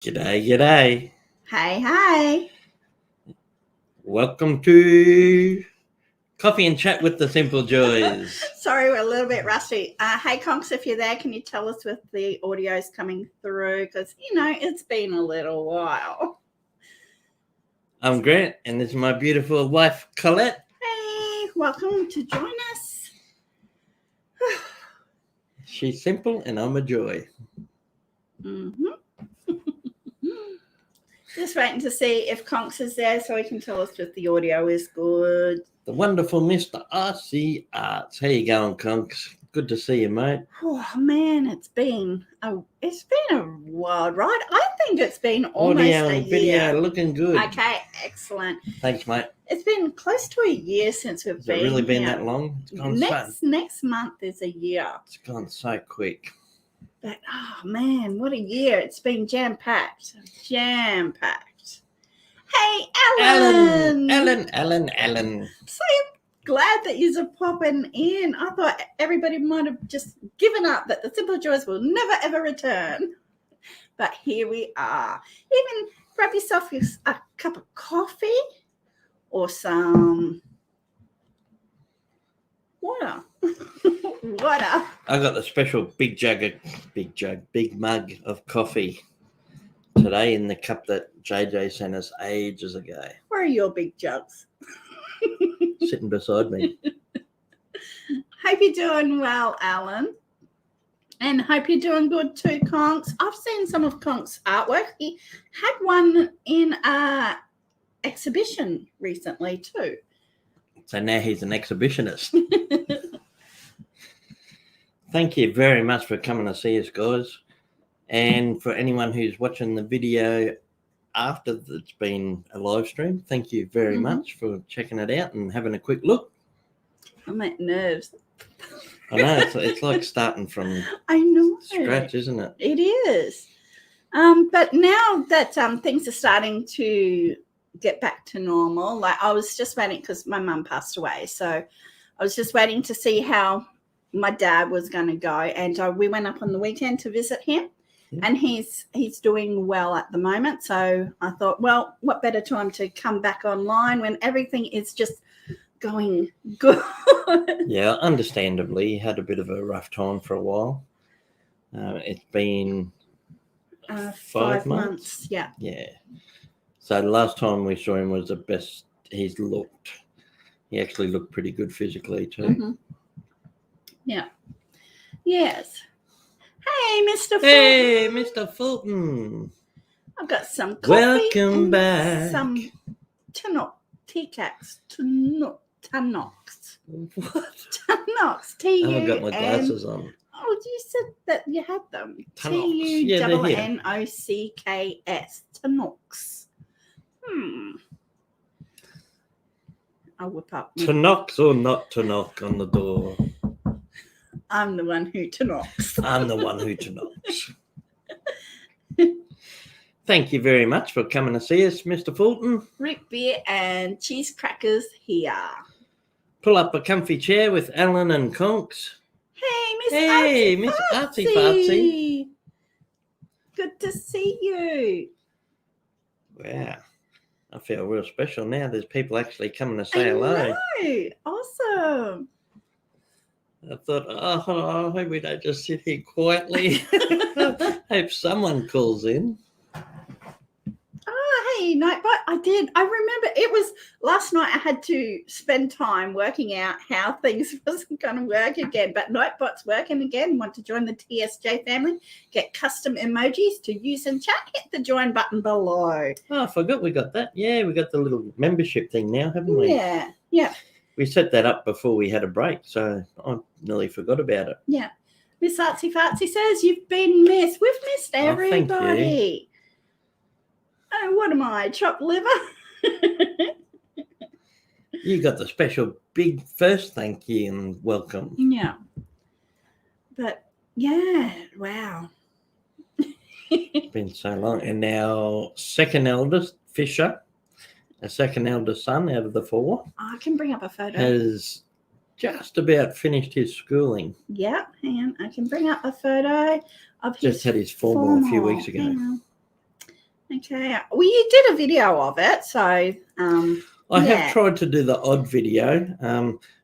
G'day, g'day. Hey. Welcome to Coffee and Chat with the Simple Joys. Sorry, we're a little bit rusty. Hey, Conks, if you're there, can you tell us if the audio's coming through? Because, it's been a little while. I'm Grant, and this is my beautiful wife, Collette. Hey, welcome to join us. She's simple, and I'm a joy. Just waiting to see if Conks is there so he can tell us if the audio is good. The wonderful Mr. RC Arts. How you going, Conks? Good to see you, mate. Oh man, it's been a wild ride. I think it's been almost Audio a and year. video looking good. Okay, excellent. Thanks, mate. It's been close to a year since we've been. Has it really been here. that long? It's gone Next month is a year. It's gone so quick. But oh man, what a year! It's been jam packed. Hey, Alan. So glad that you're popping in. I thought everybody might have just given up, that the Simple Joys will never ever return. But here we are. Even grab yourself a cup of coffee or some water. I got the special big mug of coffee today in the cup that JJ sent us ages ago. Where are your big jugs? Sitting beside me. Hope you're doing well, Alan. And hope you're doing good too, Conks. I've seen some of Conks' artwork. He had one in an exhibition recently too. So now he's an exhibitionist. Thank you very much for coming to see us, guys. And for anyone who's watching the video after it's been a live stream, thank you very much for checking it out and having a quick look. I'm at nerves. I know, it's like starting from scratch, isn't it? It is. But now that things are starting to get back to normal, like I was just waiting because my mum passed away. So I was just waiting to see how my dad was going to go. And we went up on the weekend to visit him. Yeah. And he's doing well at the moment. So I thought, well, what better time to come back online when everything is just going good. Yeah, understandably, he had a bit of a rough time for a while. It's been 5 months. Yeah. So the last time we saw him was the best he's looked. He actually looked pretty good physically too. Mm-hmm. Yeah. Yes. Hey, Mr. Fulton. Hey, Mr. Fulton. I've got some coffee. Welcome back. Some Peacocks. Tunnox. What? Tunnox. I haven't got my glasses on. Oh, you said that you had them. Tunnox. Yeah, they're here. Tunnox. Tunnox. I'll whip up. To knock or not to knock on the door? I'm the one who to knocks. I'm the one who to knocks. Thank you very much for coming to see us, Mr. Fulton. Root beer and cheese crackers here. Pull up a comfy chair with Alan and Conks. Hey, Miss Artsy Fartsy. Good to see you. Wow. I feel real special now. There's people actually coming to say hello. I know. Awesome. I thought, I hope we don't just sit here quietly. Hope someone calls in. Oh, hey, Nightbot. I did. I remember it was last night. I had to spend time working out how things wasn't going to work again. But Nightbot's working again. Want to join the TSJ family? Get custom emojis to use in chat. Hit the join button below. Oh, I forgot we got that. Yeah, we got the little membership thing now, haven't we? Yeah. We set that up before we had a break, so I nearly forgot about it. Yeah. Miss Artsy Fartsy says, you've been missed. We've missed everybody. Thank you. Oh, what am I, chopped liver? You got the special big first thank you and welcome. Yeah. But, yeah, wow. It's been so long. And our second eldest, Fisher, our second eldest son out of the 4, I can bring up a photo. has just about finished his schooling. Yeah, hang on. I can bring up a photo of his Just had his formal a few weeks ago. Okay. Well, you did a video of it, so I have tried to do the odd video.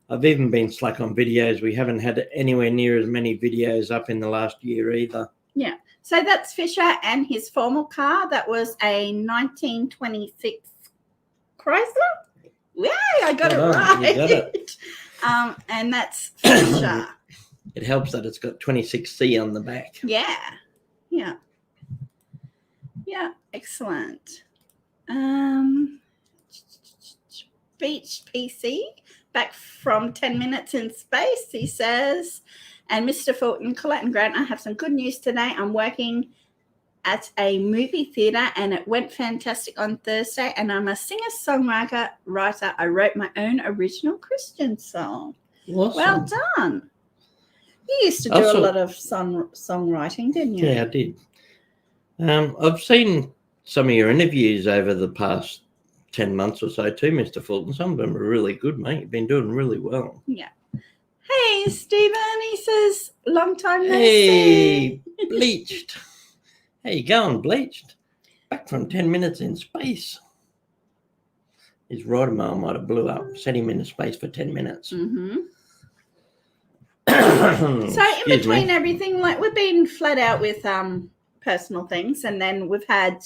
I've even been slack on videos. We haven't had anywhere near as many videos up in the last year either. Yeah. So that's Fisher and his formal car. That was a 1926 Chrysler. Yay, I got it right. You got it. And that's Fisher. It helps that it's got 26C on the back. Yeah. Yeah. Yeah. Excellent. Beach PC back from 10 minutes in space, he says. And Mr. Fulton, Collette and Grant, I have some good news today. I'm working at a movie theatre and it went fantastic on Thursday. And I'm a singer-songwriter. I wrote my own original Christian song. Awesome. Well done. You used to do a lot of songwriting, didn't you? Yeah, I did. I've seen some of your interviews over the past 10 months or so too, Mr. Fulton. Some of them are really good, mate. You've been doing really well. Yeah. Hey, Stephen, he says, long time no see. see. Bleached. How you going, Bleached? Back from 10 minutes in space. His rider might have blew up. Set him into space for 10 minutes. Mm-hmm. So in between everything, like we've been flat out with personal things, and then we've had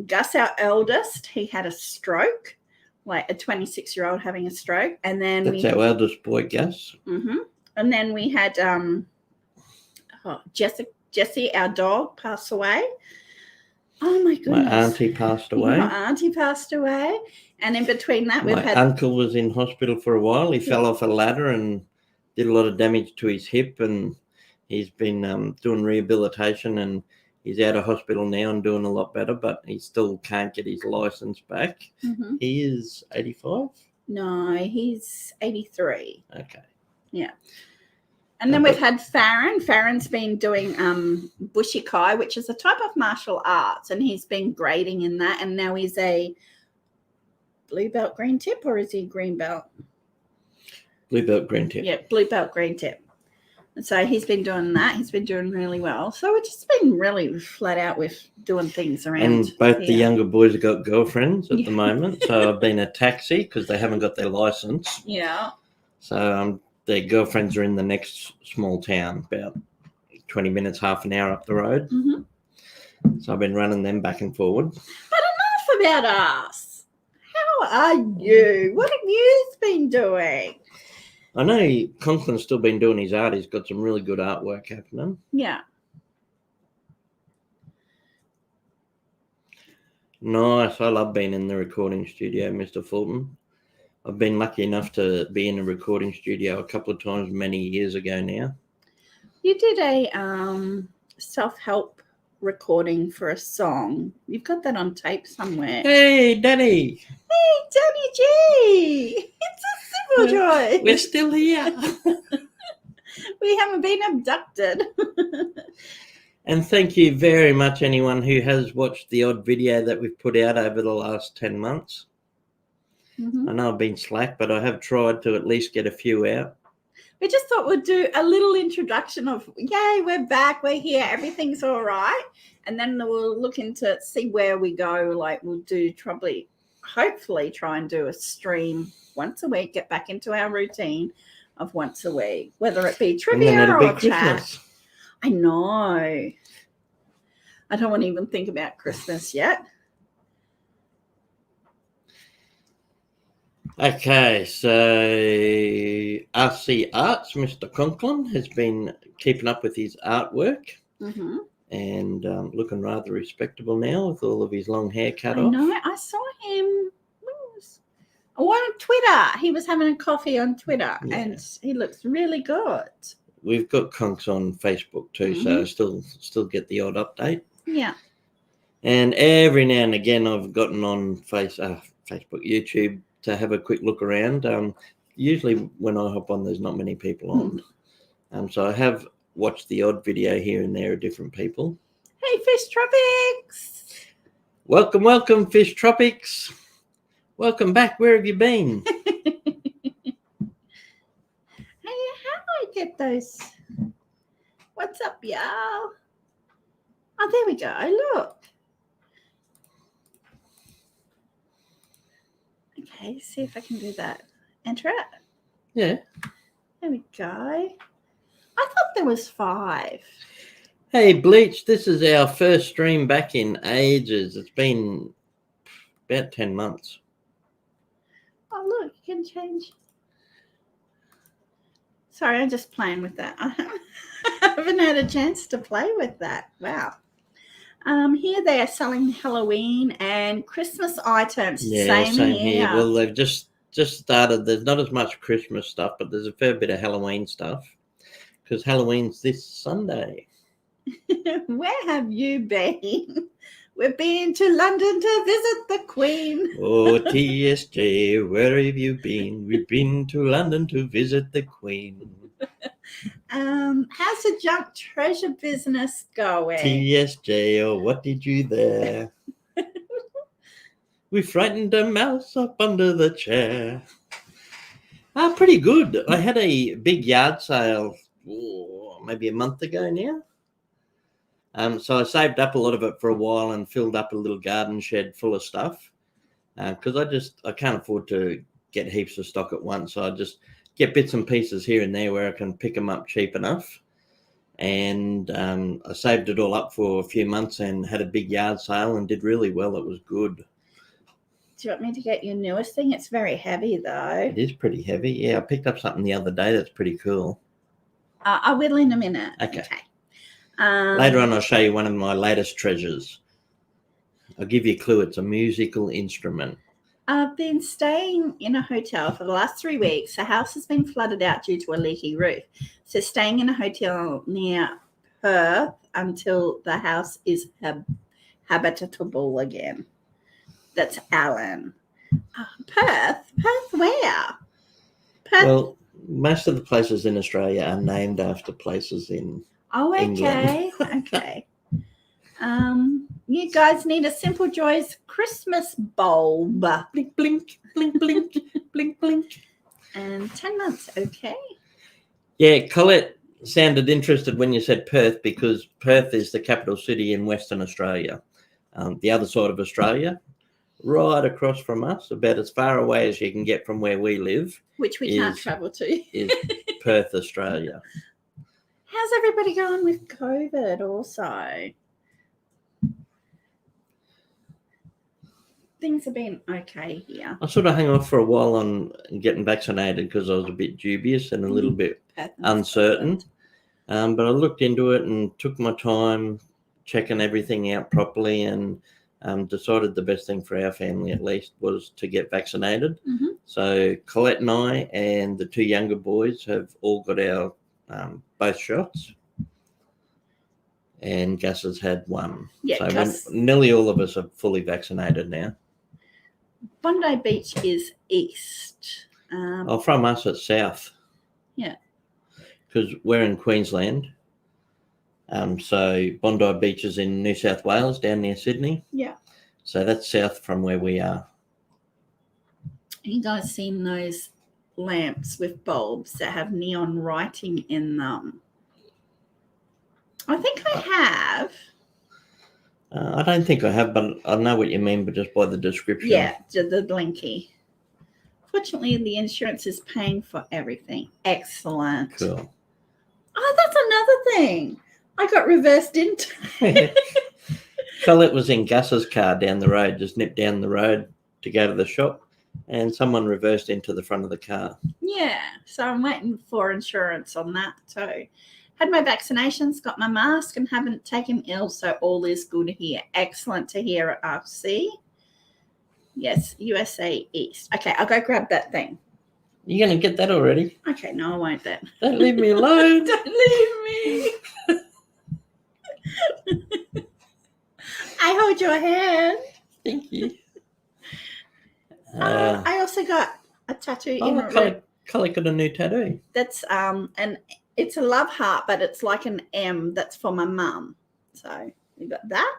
Gus, our eldest, he had a stroke, like a 26-year-old having a stroke, and then that's our eldest boy, Gus. Mm-hmm. And then we had Jessie, our dog, pass away. Oh my goodness! My auntie passed away. And in between that, we've had uncle was in hospital for a while. He fell off a ladder and did a lot of damage to his hip, and he's been doing rehabilitation, and he's out of hospital now and doing a lot better, but he still can't get his license back. Mm-hmm. He is 85? No, he's 83. Okay. Yeah. And then we've had Farron. Farron's been doing Bushikai, which is a type of martial arts, and he's been grading in that, and now he's a blue belt green tip, or is he green belt? Blue belt green tip. Yeah, blue belt green tip. And so he's been doing that. He's been doing really well. So we've just been really flat out with doing things around. And both the younger boys have got girlfriends at the moment. So I've been a taxi because they haven't got their license. Yeah. So their girlfriends are in the next small town, about 20 minutes, half an hour up the road. Mm-hmm. So I've been running them back and forward. But enough about us. How are you? What have you been doing? I know Conklin's still been doing his art. He's got some really good artwork happening. Yeah. Nice. I love being in the recording studio, Mr. Fulton. I've been lucky enough to be in a recording studio a couple of times many years ago now. You did a self-help recording for a song. You've got that on tape somewhere. Hey, Danny. Hey, Danny G. It's a civil joy. We're still here. We haven't been abducted. And thank you very much, anyone who has watched the odd video that we've put out over the last 10 months. Mm-hmm. I know I've been slack, but I have tried to at least get a few out. We just thought we'd do a little introduction of, yay, we're back, we're here, everything's all right. And then we'll look into see where we go. Like we'll do hopefully try and do a stream once a week, get back into our routine of once a week, whether it be trivia or chat. I know. I don't want to even think about Christmas yet. Okay, so RC Arts, Mr. Conklin, has been keeping up with his artwork and looking rather respectable now with all of his long hair cut off. No, I saw him on Twitter. He was having a coffee on Twitter and he looks really good. We've got Conks on Facebook too, so I still get the odd update. Yeah. And every now and again I've gotten on Facebook, YouTube, to have a quick look around. Usually when I hop on, there's not many people on. So I have watched the odd video here and there of different people. Hey, Fish Tropics. Welcome, welcome, Fish Tropics. Welcome back. Where have you been? Hey, how do I get those? What's up, y'all? Oh, there we go. Look. Okay, see if I can do that. Enter it. Yeah. There we go. I thought there was 5. Hey, Bleach, this is our first stream back in ages. It's been about 10 months. Oh, look, you can change. Sorry, I'm just playing with that. I haven't had a chance to play with that. Wow. Here they are selling Halloween and Christmas items. Yeah, same here. Here. Well, they've just started. There's not as much Christmas stuff, but there's a fair bit of Halloween stuff because Halloween's this Sunday. Where have you been? We've been to London to visit the Queen. Oh, TSJ, where have you been? We've been to London to visit the Queen. How's the junk treasure business going? TSJ, oh, what did you there? We frightened a mouse up under the chair. Pretty good. I had a big yard sale maybe a month ago now. So I saved up a lot of it for a while and filled up a little garden shed full of stuff because I can't afford to get heaps of stock at once. So I just get bits and pieces here and there where I can pick them up cheap enough. And I saved it all up for a few months and had a big yard sale and did really well. It was good. Do you want me to get your newest thing? It's very heavy though. It is pretty heavy. Yeah, I picked up something the other day that's pretty cool. I will in a minute. Okay. Later on, I'll show you one of my latest treasures. I'll give you a clue. It's a musical instrument. I've been staying in a hotel for the last 3 weeks. The house has been flooded out due to a leaky roof. So staying in a hotel near Perth until the house is habitable again. That's Alan. Perth? Perth where? Perth. Well, most of the places in Australia are named after places in okay. Okay. You guys need a Simple Joys Christmas bulb. Blink, blink, blink, blink, blink, blink. And 10 months, okay. Yeah, Collette sounded interested when you said Perth because Perth is the capital city in Western Australia. The other side of Australia, right across from us, about as far away as you can get from where we live. Which we can't travel to. Is Perth, Australia. How's everybody going with COVID also? Things have been okay here. I sort of hung off for a while on getting vaccinated because I was a bit dubious and a little bit uncertain. But I looked into it and took my time checking everything out properly and decided the best thing for our family at least was to get vaccinated. Mm-hmm. So Collette and I and the 2 younger boys have all got our both shots. And Gus has had 1. Yeah, so nearly all of us are fully vaccinated now. Bondi Beach is east. From us it's south. Yeah. Because we're in Queensland. So Bondi Beach is in New South Wales, down near Sydney. Yeah. So that's south from where we are. You guys seen those lamps with bulbs that have neon writing in them? I think I have. I don't think I have, but I know what you mean, but just by the description. Yeah, the blinky. Fortunately, the insurance is paying for everything. Excellent. Cool. Oh, that's another thing. I got reversed into. Collette was in Gus's car down the road, just nipped down the road to go to the shop, and someone reversed into the front of the car. Yeah, so I'm waiting for insurance on that too. Had my vaccinations, got my mask, and haven't taken ill, so all is good here. Excellent to hear at RC. Yes, USA East. Okay, I'll go grab that thing. You're going to get that already? Okay, no, I won't then. Don't leave me alone. Don't leave me. I hold your hand. Thank you. I also got a tattoo Collette got a new tattoo. That's and it's a love heart, but it's like an M. That's for my mum. So you got that.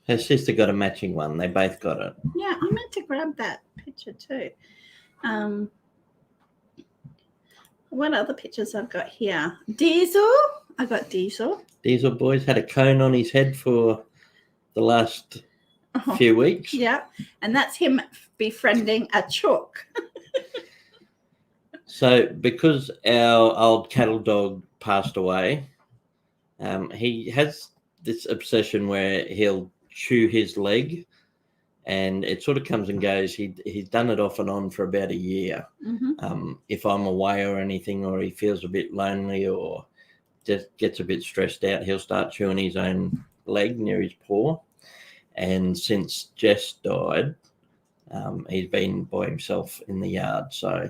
Her sister got a matching one. They both got it. Yeah, I meant to grab that picture too. What other pictures I've got here? Diesel. I got Diesel. Diesel boys had a cone on his head for the last few weeks. Yeah, and that's him befriending a chook. So because our old cattle dog passed away, he has this obsession where he'll chew his leg, and it sort of comes and goes. He's done it off and on for about a year. If I'm away or anything, or he feels a bit lonely or just gets a bit stressed out, he'll start chewing his own leg near his paw. And since Jess died, he's been by himself in the yard. So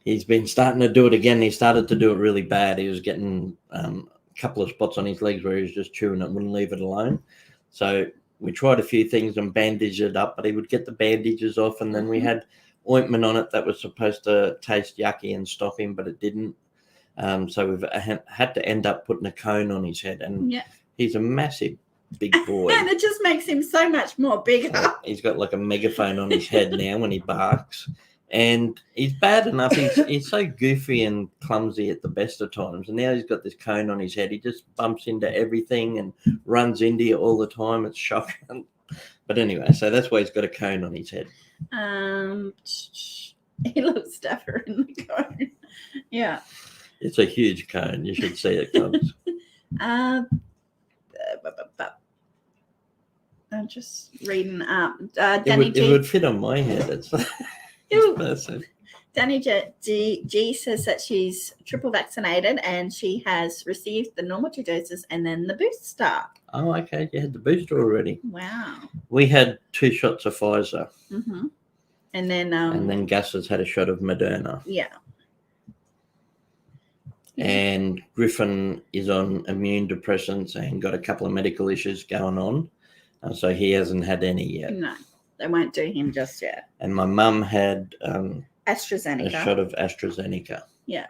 he's been starting to do it again. He started to do it really bad. He was getting a couple of spots on his legs where he was just chewing it, wouldn't leave it alone. So we tried a few things and bandaged it up, but he would get the bandages off, and then we had ointment on it that was supposed to taste yucky and stop him, but it didn't. So we've had to end up putting a cone on his head, and he's a massive big boy. And it just makes him so much more bigger. So he's got like a megaphone on his head now when he barks. And he's bad enough. He's so goofy and clumsy at the best of times. And now he's got this cone on his head. He just bumps into everything and runs into you all the time. It's shocking. But anyway, so that's why he's got a cone on his head. He looks tougher in the cone. Yeah. It's a huge cone. You should see it, guys. I'm just reading up. It would fit on my head. It's Danny G says that she's triple vaccinated and she has received the normal 2 doses and then the booster. Oh, okay. You had the booster already. Wow. We had 2 shots of Pfizer. And then Gus has had a shot of Moderna. Yeah. And Griffin is on immune depressants and got a couple of medical issues going on. So he hasn't had any yet. No, they won't do him just yet. And my mum had AstraZeneca. a shot of AstraZeneca. Yeah.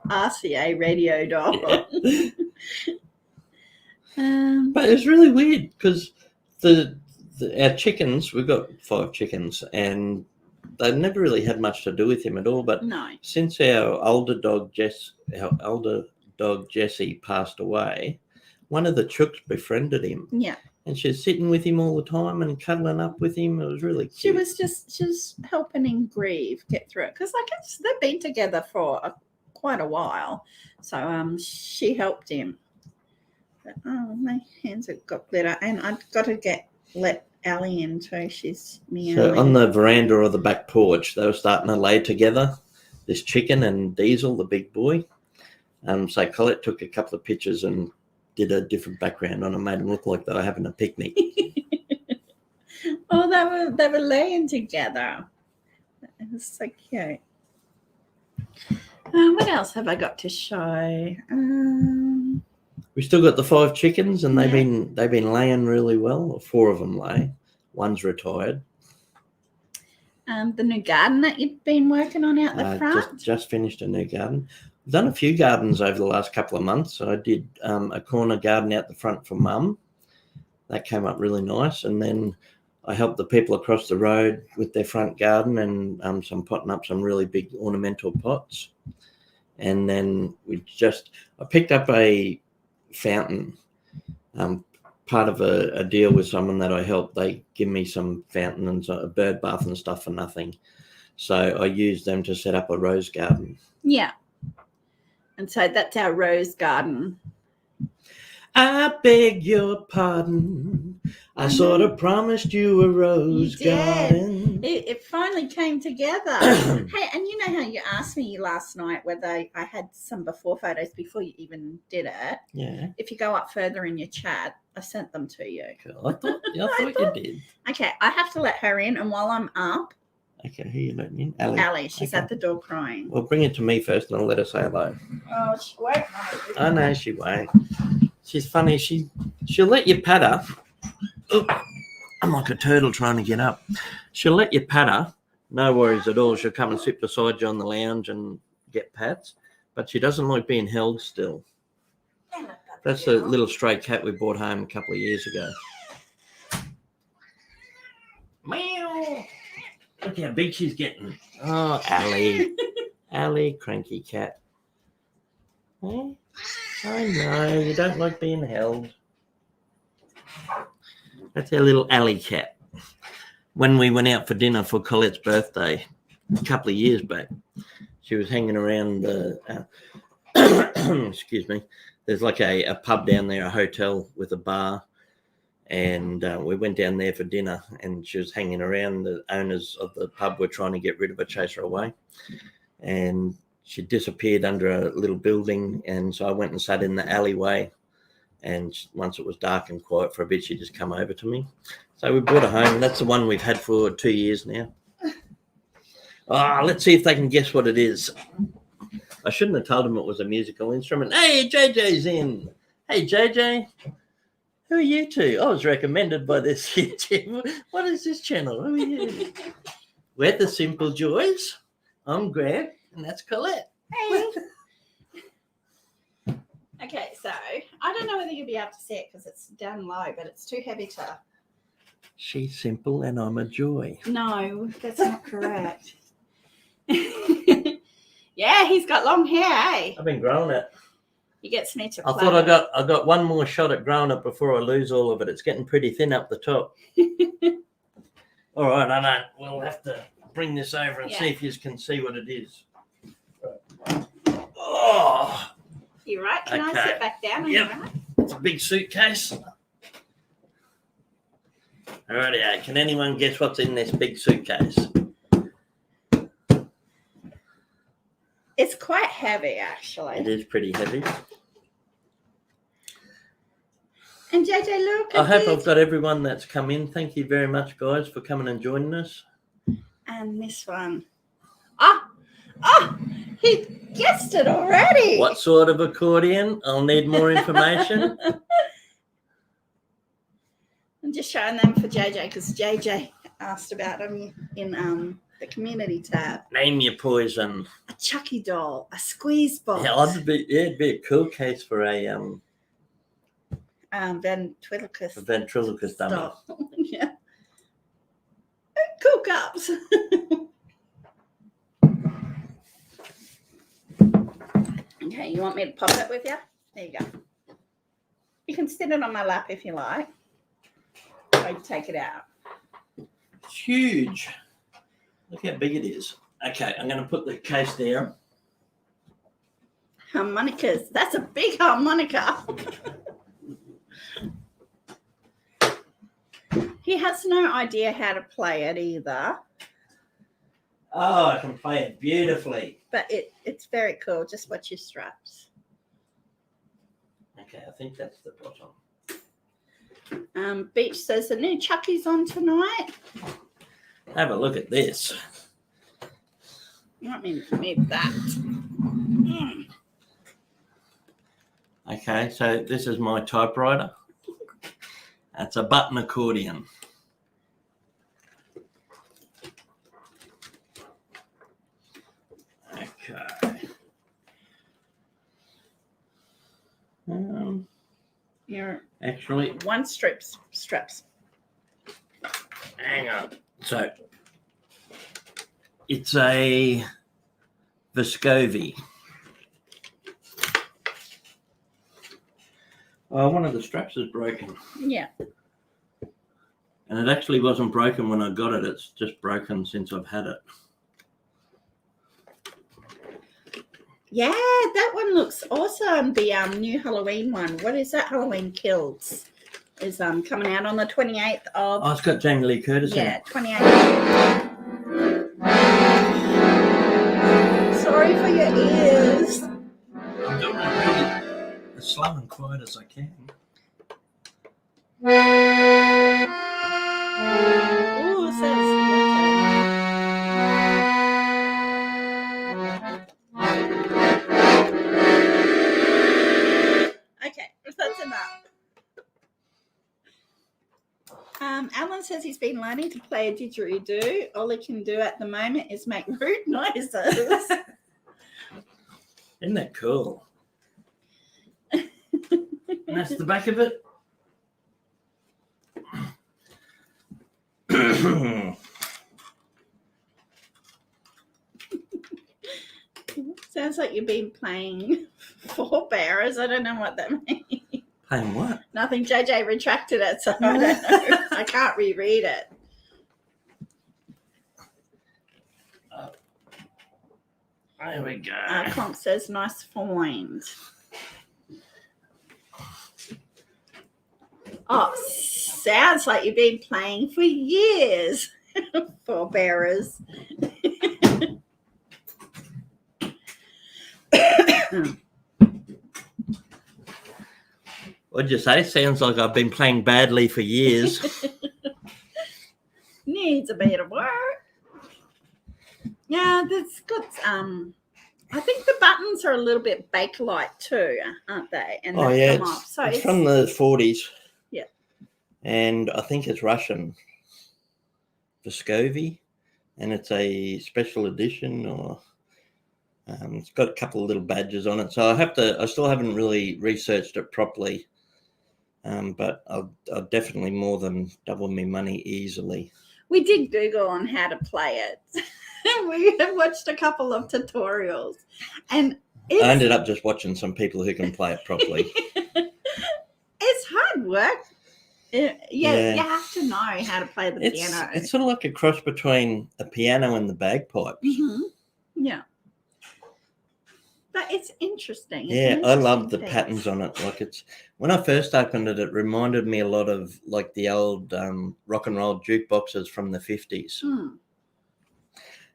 RCA radio doll. But it's really weird because our chickens, we've got 5 chickens, and they've never really had much to do with him at all. But since our older dog Jessie passed away, one of the chooks befriended him. Yeah. And she's sitting with him all the time and cuddling up with him. It was really cute. She was helping him grieve, get through it. Because they've been together for quite a while. So she helped him. But, my hands have got glitter. And I've got to let Allie in too. She's meowing. So on the veranda or the back porch, they were starting to lay together, this chicken and Diesel, the big boy. So Collette took a couple of pictures and did a different background on it, made them look like they were having a picnic. Oh, they were laying together. It was so cute. What else have I got to show? We still got the 5 chickens, and they've been laying really well. 4 of them lay. One's retired. The new garden that you've been working on out the front. Just finished a new garden. I've done a few gardens over the last couple of months. I did a corner garden out the front for Mum. That came up really nice. And then I helped the people across the road with their front garden and potting up some really big ornamental pots. And then I picked up a fountain, part of a deal with someone that I helped. They give me some fountain and a bird bath and stuff for nothing. So I used them to set up a rose garden. Yeah. And so that's our rose garden. I beg your pardon. I sort of promised you a rose garden. It finally came together. Hey, and you know how you asked me last night whether I had some before photos before you even did it? Yeah. If you go up further in your chat, I sent them to you. Cool. I thought you did. Okay, I have to let her in, and while I'm up. Okay, who are you letting in? Allie, she's at the door crying. Well, bring it to me first and I'll let her say hello. Oh, she won't. I know she won't. She's funny. She'll let you pat her. Oh, I'm like a turtle trying to get up. She'll let you pat her. No worries at all. She'll come and sit beside you on the lounge and get pats. But she doesn't like being held still. That's a little stray cat we brought home a couple of years ago. Meow. Look how big she's getting. Oh, Allie. Allie, cranky cat. I know, you don't like being held. That's our little alley cat. When we went out for dinner for Colette's birthday a couple of years back, she was hanging around the excuse me, there's like a pub down there, a hotel with a bar, and we went down there for dinner, and she was hanging around. The owners of the pub were trying to get rid of her, chase her away, and she disappeared under a little building, and so I went and sat in the alleyway, and once it was dark and quiet for a bit, she just come over to me. So we brought her home. That's the one we've had for 2 years now. Let's see if they can guess what it is. I shouldn't have told them it was a musical instrument. Hey, JJ's in. Hey, JJ. Who are you two? I was recommended by this YouTube. What is this channel? Who are you? We're the Simple Joys. I'm Grant, and that's Collette. Hey. Okay, so I don't know whether you'll be able to see it because it's down low, but it's too heavy to. She's simple, and I'm a joy. No, that's not correct. Yeah, he's got long hair, eh? I've been growing it. He gets me to. I thought I got one more shot at growing it before I lose all of it. It's getting pretty thin up the top. All right, I know. We'll have to bring this over and see if you can see what it is. Oh, you right? Can I sit back down? Yep. Right? It's a big suitcase. Alrighty, can anyone guess what's in this big suitcase? It's quite heavy, actually. It is pretty heavy. And JJ, look. I hope I've got everyone that's come in. Thank you very much, guys, for coming and joining us. And this one. He guessed it already. What sort of accordion? I'll need more information. I'm just showing them for JJ because JJ asked about them in the community tab. Name your poison. A Chucky doll, a squeeze box. Yeah, it'd be a cool case for a ventriloquist dummy. doll. Yeah. Cool cups. Okay, you want me to pop it with you? There you go. You can sit it on my lap if you like. Or you take it out. It's huge. Look how big it is. Okay, I'm going to put the case there. Harmonicas. That's a big harmonica. He has no idea how to play it either. Oh, I can play it beautifully. But it's very cool. Just watch your straps. Okay, I think that's the bottom. Beach says the new Chucky's on tonight. Have a look at this. You want me to move that? Okay, so this is my typewriter. That's a button accordion. Okay. You're actually one straps. Hang on. So it's a Vescovi. Oh, one of the straps is broken. Yeah. And it actually wasn't broken when I got it. It's just broken since I've had it. Yeah, that one looks awesome. The new Halloween one. What is that? Halloween Kills is coming out on the 28th of. Oh, it's got Jamie Lee Curtis in it. 28th. Sorry for your ears. I'm doing it really as slow and quiet as I can. Ooh, sounds okay, that's enough. Alan says he's been learning to play a didgeridoo. All he can do at the moment is make rude noises. Isn't that cool? And that's the back of it. Sounds like you've been playing forebearers. I don't know what that means. Playing what? Nothing. JJ retracted it, so I don't know. I can't reread it. There we go. Comp says, nice find. Oh, sounds like you've been playing for years. Forbearers. What'd you say? Sounds like I've been playing badly for years. Needs a bit of work. Yeah, that's good. I think the buttons are a little bit Bakelite too, aren't they? And Oh, they've yeah. come off. So it's from the 40s. Yeah. And I think it's Russian. Vescovy. And it's a special edition, or it's got a couple of little badges on it. So I still haven't really researched it properly. But I'll definitely more than double my money easily. we did Google on how to play it. We have watched a couple of tutorials, and I ended up just watching some people who can play it properly. It's hard work. You have to know how to play the piano. It's sort of like a cross between a piano and the bagpipes. Mm-hmm. Yeah. But it's interesting. I love the patterns on it. Like when I first opened it, it reminded me a lot of like the old rock and roll jukeboxes from the 50s. Mm.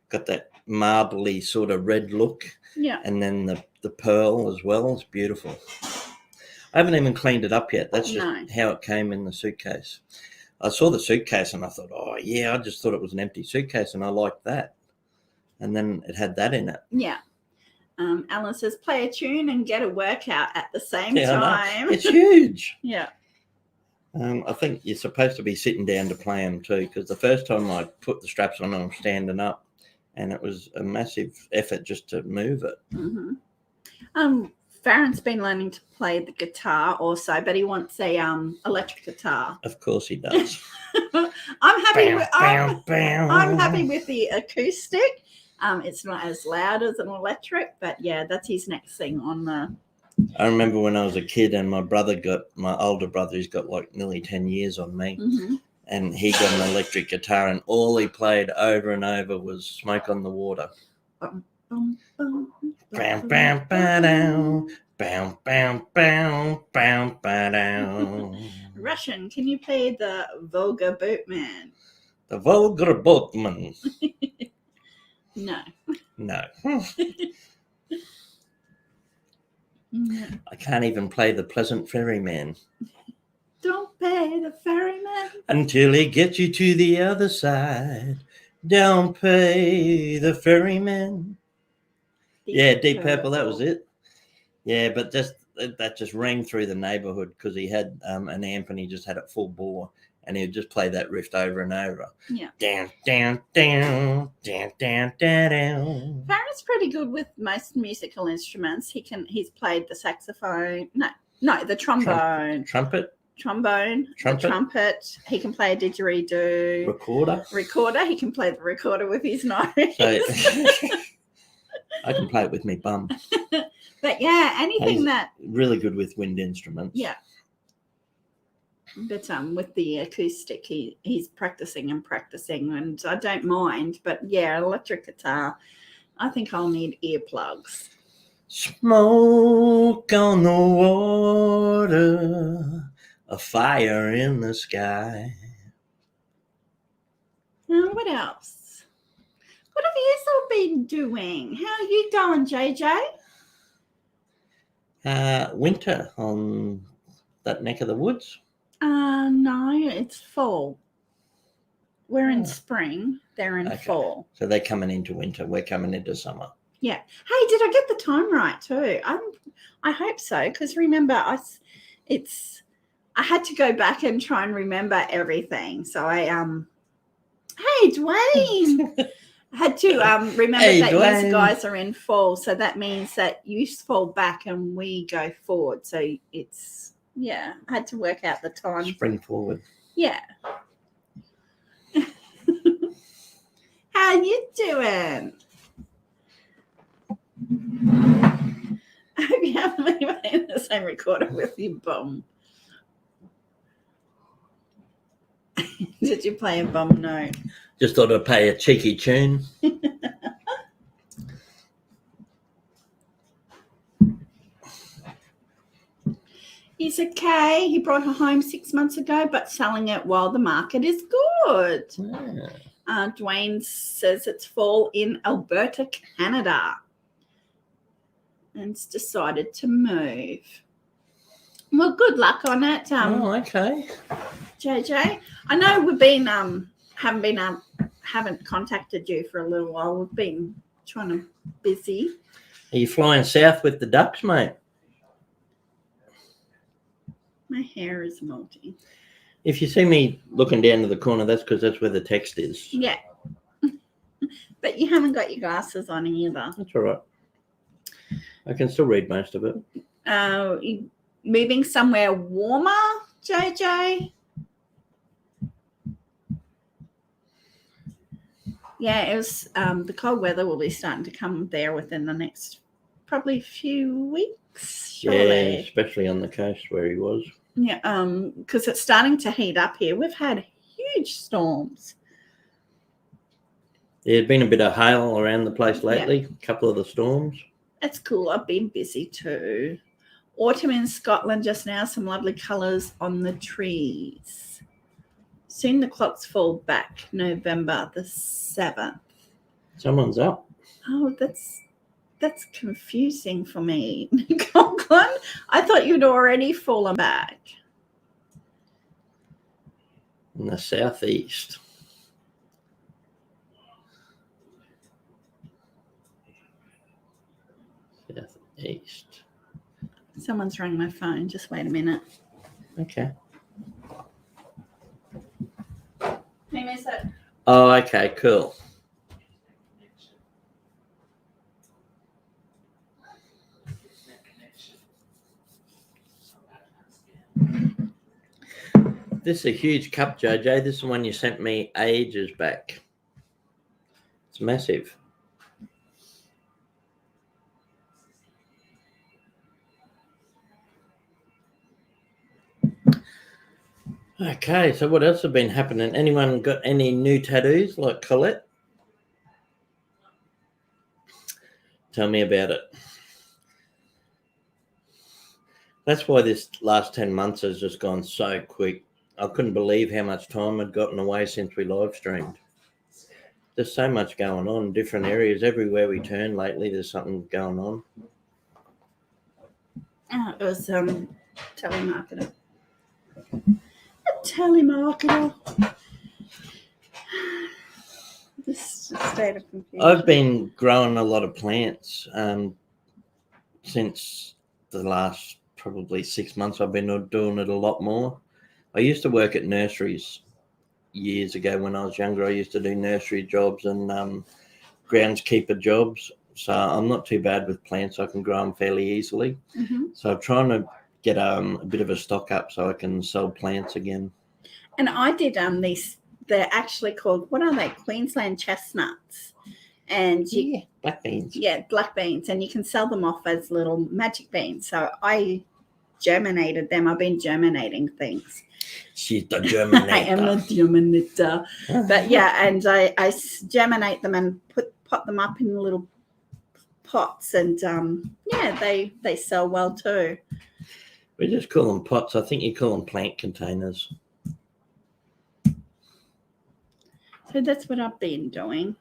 Got that marbly sort of red look. Yeah. And then the pearl as well. It's beautiful. I haven't even cleaned it up yet. That's just how it came in the suitcase. I saw the suitcase and I thought, oh, yeah, I just thought it was an empty suitcase and I liked that. And then it had that in it. Yeah. Alan says, play a tune and get a workout at the same time. It's huge. Yeah. I think you're supposed to be sitting down to play them too, because the first time I put the straps on, I'm standing up, and it was a massive effort just to move it. Mm-hmm. Farron's been learning to play the guitar also, but he wants a electric guitar. Of course he does. I'm happy with the acoustic. It's not as loud as an electric, but yeah, that's his next thing on the. I remember when I was a kid and my older brother, he's got like nearly 10 years on me, mm-hmm. and he got an electric guitar, and all he played over and over was Smoke on the Water. Bum, bum, bum, Bam, bam, ba-down, bam, bam, bam, bam, ba-down. Russian, can you play the Volga Boatman? The Vulgar Boatman. No. No. No. I can't even play the Pleasant Ferryman. Don't pay the ferryman until he gets you to the other side. Don't pay the ferryman. Deep Purple, that was it. Yeah, but that just rang through the neighborhood because he had an amp and he just had it full bore. And he would just play that riff over and over. Yeah. Down, down, down, down, down, down, down. Farron's pretty good with most musical instruments. He's played the saxophone. No, the trombone. Trumpet. The trumpet. He can play a didgeridoo. Recorder. He can play the recorder with his nose. So, I can play it with my bum. But yeah, anything that really good with wind instruments. Yeah. But with the acoustic, he's practicing, and I don't mind. But yeah, electric guitar, I think I'll need earplugs. Smoke on the water, a fire in the sky. What else? What have you all been doing? How are you going, JJ? Winter on that neck of the woods. No, it's fall. We're in spring. They're in fall. So they're coming into winter. We're coming into summer. Yeah. Hey, did I get the time right too? I hope so, because remember, I had to go back and try and remember everything. So I hey Dwayne, I had to remember that Dwayne. You guys are in fall, so that means that you fall back and we go forward. So it's. Yeah, I had to work out the time. Spring forward. Yeah. How you doing? I hope you haven't been playing the same recorder with your bum. Did you play a bomb note? Just thought I'd play a cheeky tune. He's okay. He brought her home 6 months ago, but selling it while the market is good. Yeah. Dwayne says it's fall in Alberta, Canada. And it's decided to move. Well, good luck on it. Okay. JJ. I know we've been haven't contacted you for a little while. We've been trying to busy. Are you flying south with the ducks, mate? My hair is molting. If you see me looking down to the corner, that's because that's where the text is. Yeah. But you haven't got your glasses on either. That's all right. I can still read most of it. Moving somewhere warmer, JJ? Yeah, it was the cold weather will be starting to come there within the next probably few weeks, surely. Yeah, especially on the coast where he was. Yeah, because it's starting to heat up here. We've had huge storms. There's been a bit of hail around the place lately, a couple of the storms. That's cool. I've been busy too. Autumn in Scotland just now, some lovely colours on the trees. Soon the clocks fall back, November the 7th. Someone's up. Oh, that's confusing for me, Conklin. I thought you'd already fallen back. In the southeast. Southeast. Someone's rang my phone. Just wait a minute. Okay. Who is it? Oh, okay, cool. This is a huge cup, JJ. This is the one you sent me ages back. It's massive. Okay, so what else has been happening? Anyone got any new tattoos like Collette? Tell me about it. That's why this last 10 months has just gone so quick. I couldn't believe how much time had gotten away since we live streamed. There's so much going on in different areas. Everywhere we turn lately, there's something going on. Oh, it was telemarketer. A telemarketer. This state of confusion. I've been growing a lot of plants since the last probably 6 months. I've been doing it a lot more. I used to work at nurseries years ago when I was younger. I used to do nursery jobs and groundskeeper jobs. So I'm not too bad with plants. I can grow them fairly easily. Mm-hmm. So I'm trying to get a bit of a stock up so I can sell plants again. And I did these. They're actually called, what are they? Queensland chestnuts. And black beans. Yeah, black beans. And you can sell them off as little magic beans. So I germinated them. I've been germinating things. She's the germinator. I am a germinator. But yeah, and I germinate them and pot them up in little pots. And they sell well too. We just call them pots. I think you call them plant containers. So that's what I've been doing.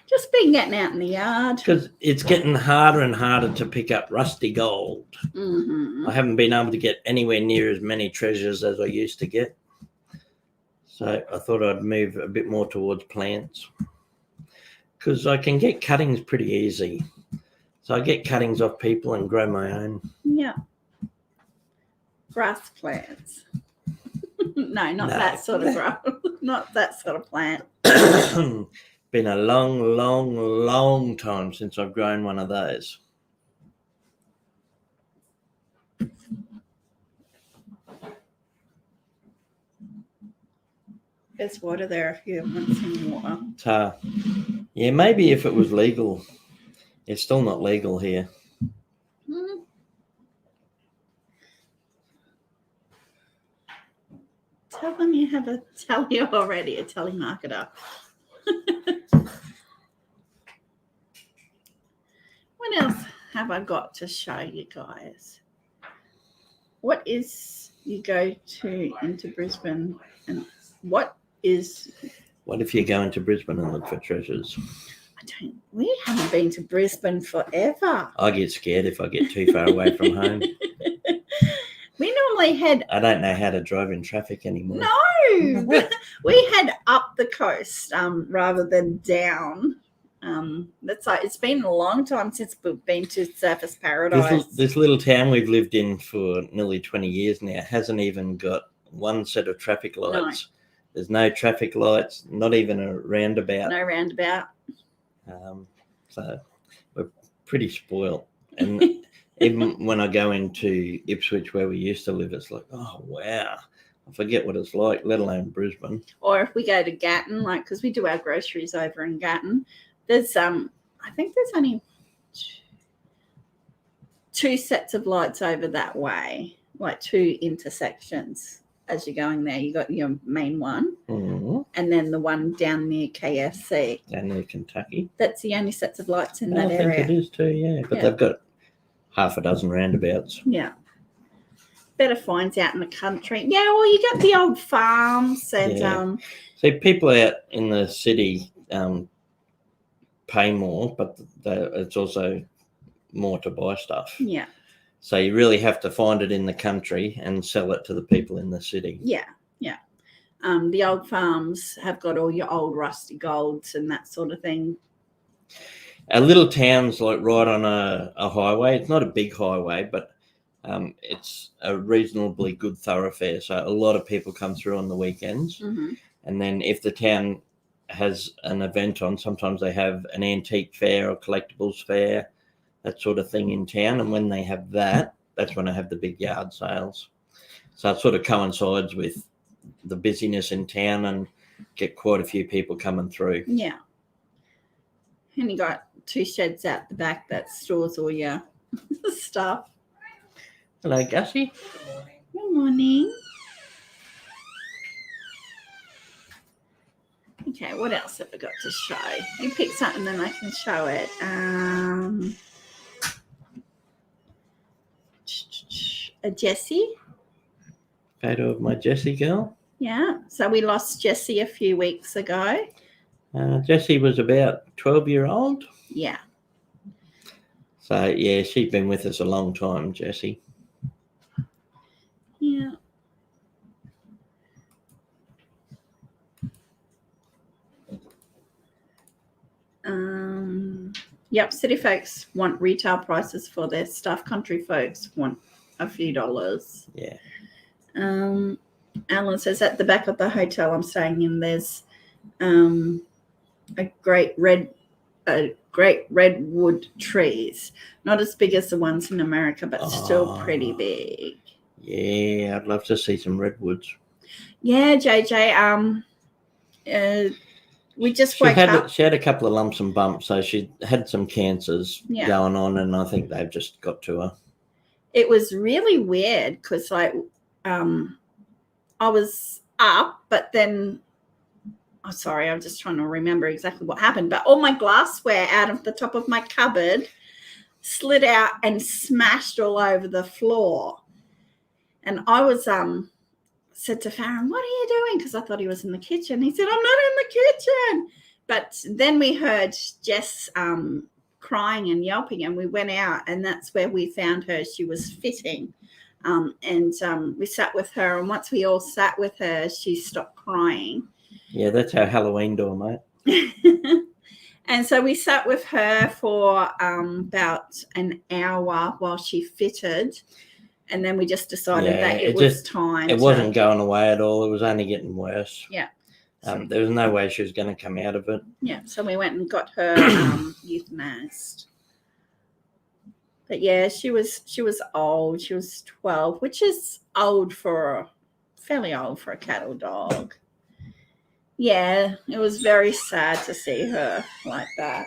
Just been getting out in the yard. Because it's getting harder and harder to pick up rusty gold. Mm-hmm. I haven't been able to get anywhere near as many treasures as I used to get. So I thought I'd move a bit more towards plants. Because I can get cuttings pretty easy. So I get cuttings off people and grow my own. Yeah. Grass plants. No, that sort of grow. Not that sort of plant. Been a long, long, long time since I've grown one of those. There's water there if you want some water. Yeah, maybe if it was legal. It's still not legal here. Tell them you have a tally already, a telemarketer. What else have I got to show you guys? What is you go to into Brisbane and what if you go into Brisbane and look for treasures? We haven't been to Brisbane forever. I get scared if I get too far away from home. We normally head. I don't know how to drive in traffic anymore. No, we head up the coast rather than down. That's like it's been a long time since we've been to Surfers Paradise. This little town we've lived in for nearly 20 years now hasn't even got one set of traffic lights. No. There's no traffic lights, not even a roundabout. No roundabout. So we're pretty spoiled. And even when I go into Ipswich where we used to live, it's like, oh, wow. I forget what it's like, let alone Brisbane. Or if we go to Gatton, like, because we do our groceries over in Gatton, there's, I think there's only two sets of lights over that way, like two intersections. As you're going there, you got your main one, and then the one down near KFC. Down near Kentucky. That's the only sets of lights in that area. I think it is too, yeah. But they've got half a dozen roundabouts. Yeah. Better finds out in the country. Yeah, well, you got the old farms and See, people out in the city pay more, but it's also more to buy stuff. Yeah. So you really have to find it in the country and sell it to the people in the city. Yeah, yeah. The old farms have got all your old rusty golds and that sort of thing. Our little town's like right on a highway. It's not a big highway, but it's a reasonably good thoroughfare. So a lot of people come through on the weekends. Mm-hmm. And then if the town has an event on, sometimes they have an antique fair or collectibles fair, that sort of thing in town. And when they have that, that's when I have the big yard sales. So it sort of coincides with the busyness in town and get quite a few people coming through. Yeah. And you got two sheds out the back that stores all your stuff. Hello, Gussie. Good morning. Okay, what else have I got to show? You pick something, then I can show it. A Jessie. Photo of my Jessie girl. Yeah, so we lost Jessie a few weeks ago. Jessie was about 12-year-old. Yeah. So, yeah, she's been with us a long time, Jessie. Yeah. Yep, city folks want retail prices for their stuff. Country folks want a few dollars. Yeah. Alan says at the back of the hotel I'm staying in, there's a great redwood trees. Not as big as the ones in America, but still pretty big. Yeah, I'd love to see some redwoods. Yeah, JJ. We just woke up. She had a couple of lumps and bumps, so she had some cancers going on, and I think they've just got to her. It was really weird because, like, I was up, but then, I'm sorry, I'm just trying to remember exactly what happened. But all my glassware out of the top of my cupboard slid out and smashed all over the floor. And I was said to Farron, "What are you doing?" Because I thought he was in the kitchen. He said, "I'm not in the kitchen." But then we heard Jess crying and yelping, and we went out, and that's where we found her. She was fitting. We sat with her, and once we all sat with her, she stopped crying. Yeah, that's our Halloween door, mate. And so we sat with her for about an hour while she fitted. And then we just decided that it was time. It wasn't going away at all. It was only getting worse. Yeah. There was no way she was going to come out of it. Yeah. So we went and got her euthanized. But yeah, she was old. She was 12, which is fairly old for a cattle dog. Yeah, it was very sad to see her like that.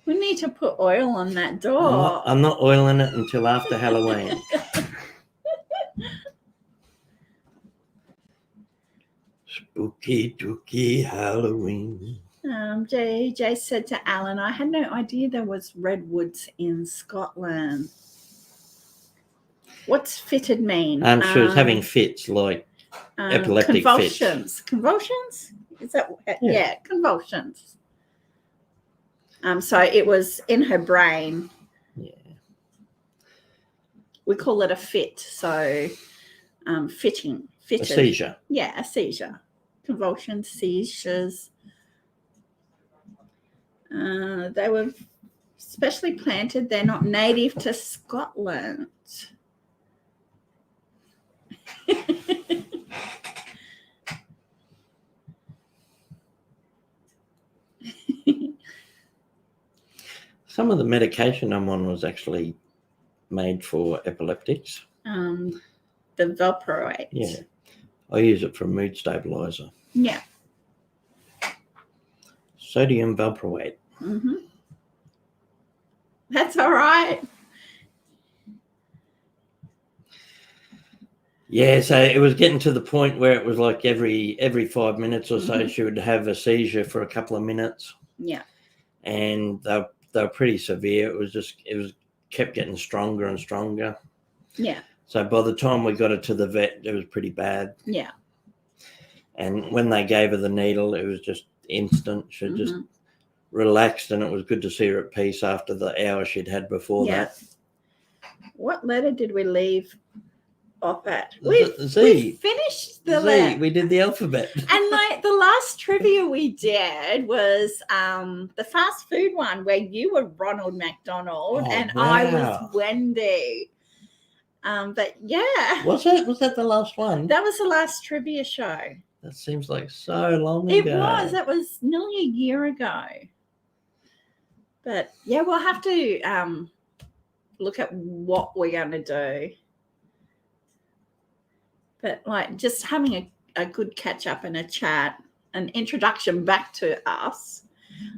We need to put oil on that door. I'm not oiling it until after Halloween. Spooky, dooky Halloween. JJ said to Alan, I had no idea there was redwoods in Scotland. What's fitted mean? She was having fits, like epileptic convulsions. fits. Convulsions? Is that yeah, convulsions. So it was in her brain. Yeah. We call it a fit. So fitted. A seizure. Yeah, a seizure. Convulsions, seizures. They were specially planted. They're not native to Scotland. Some of the medication I'm on was actually made for epileptics. The valproate. Yeah. I use it for a mood stabilizer. Yeah. Sodium valproate. Mm-hmm. That's all right. Yeah, so it was getting to the point where it was like every 5 minutes or so she would have a seizure for a couple of minutes. Yeah. And they were pretty severe. It was kept getting stronger and stronger. Yeah. So by the time we got her to the vet, it was pretty bad. Yeah. And when they gave her the needle, it was just instant. She just relaxed, and it was good to see her at peace after the hour she'd had before that. What letter did we leave off at? Z. We finished the letter. We did the alphabet. And like the last trivia we did was the fast food one where you were Ronald McDonald and I was Wendy. But yeah. Was that the last one? That was the last trivia show. That seems like so long ago. That was nearly a year ago. But yeah, we'll have to look at what we're going to do. But like just having a good catch up and a chat, an introduction back to us,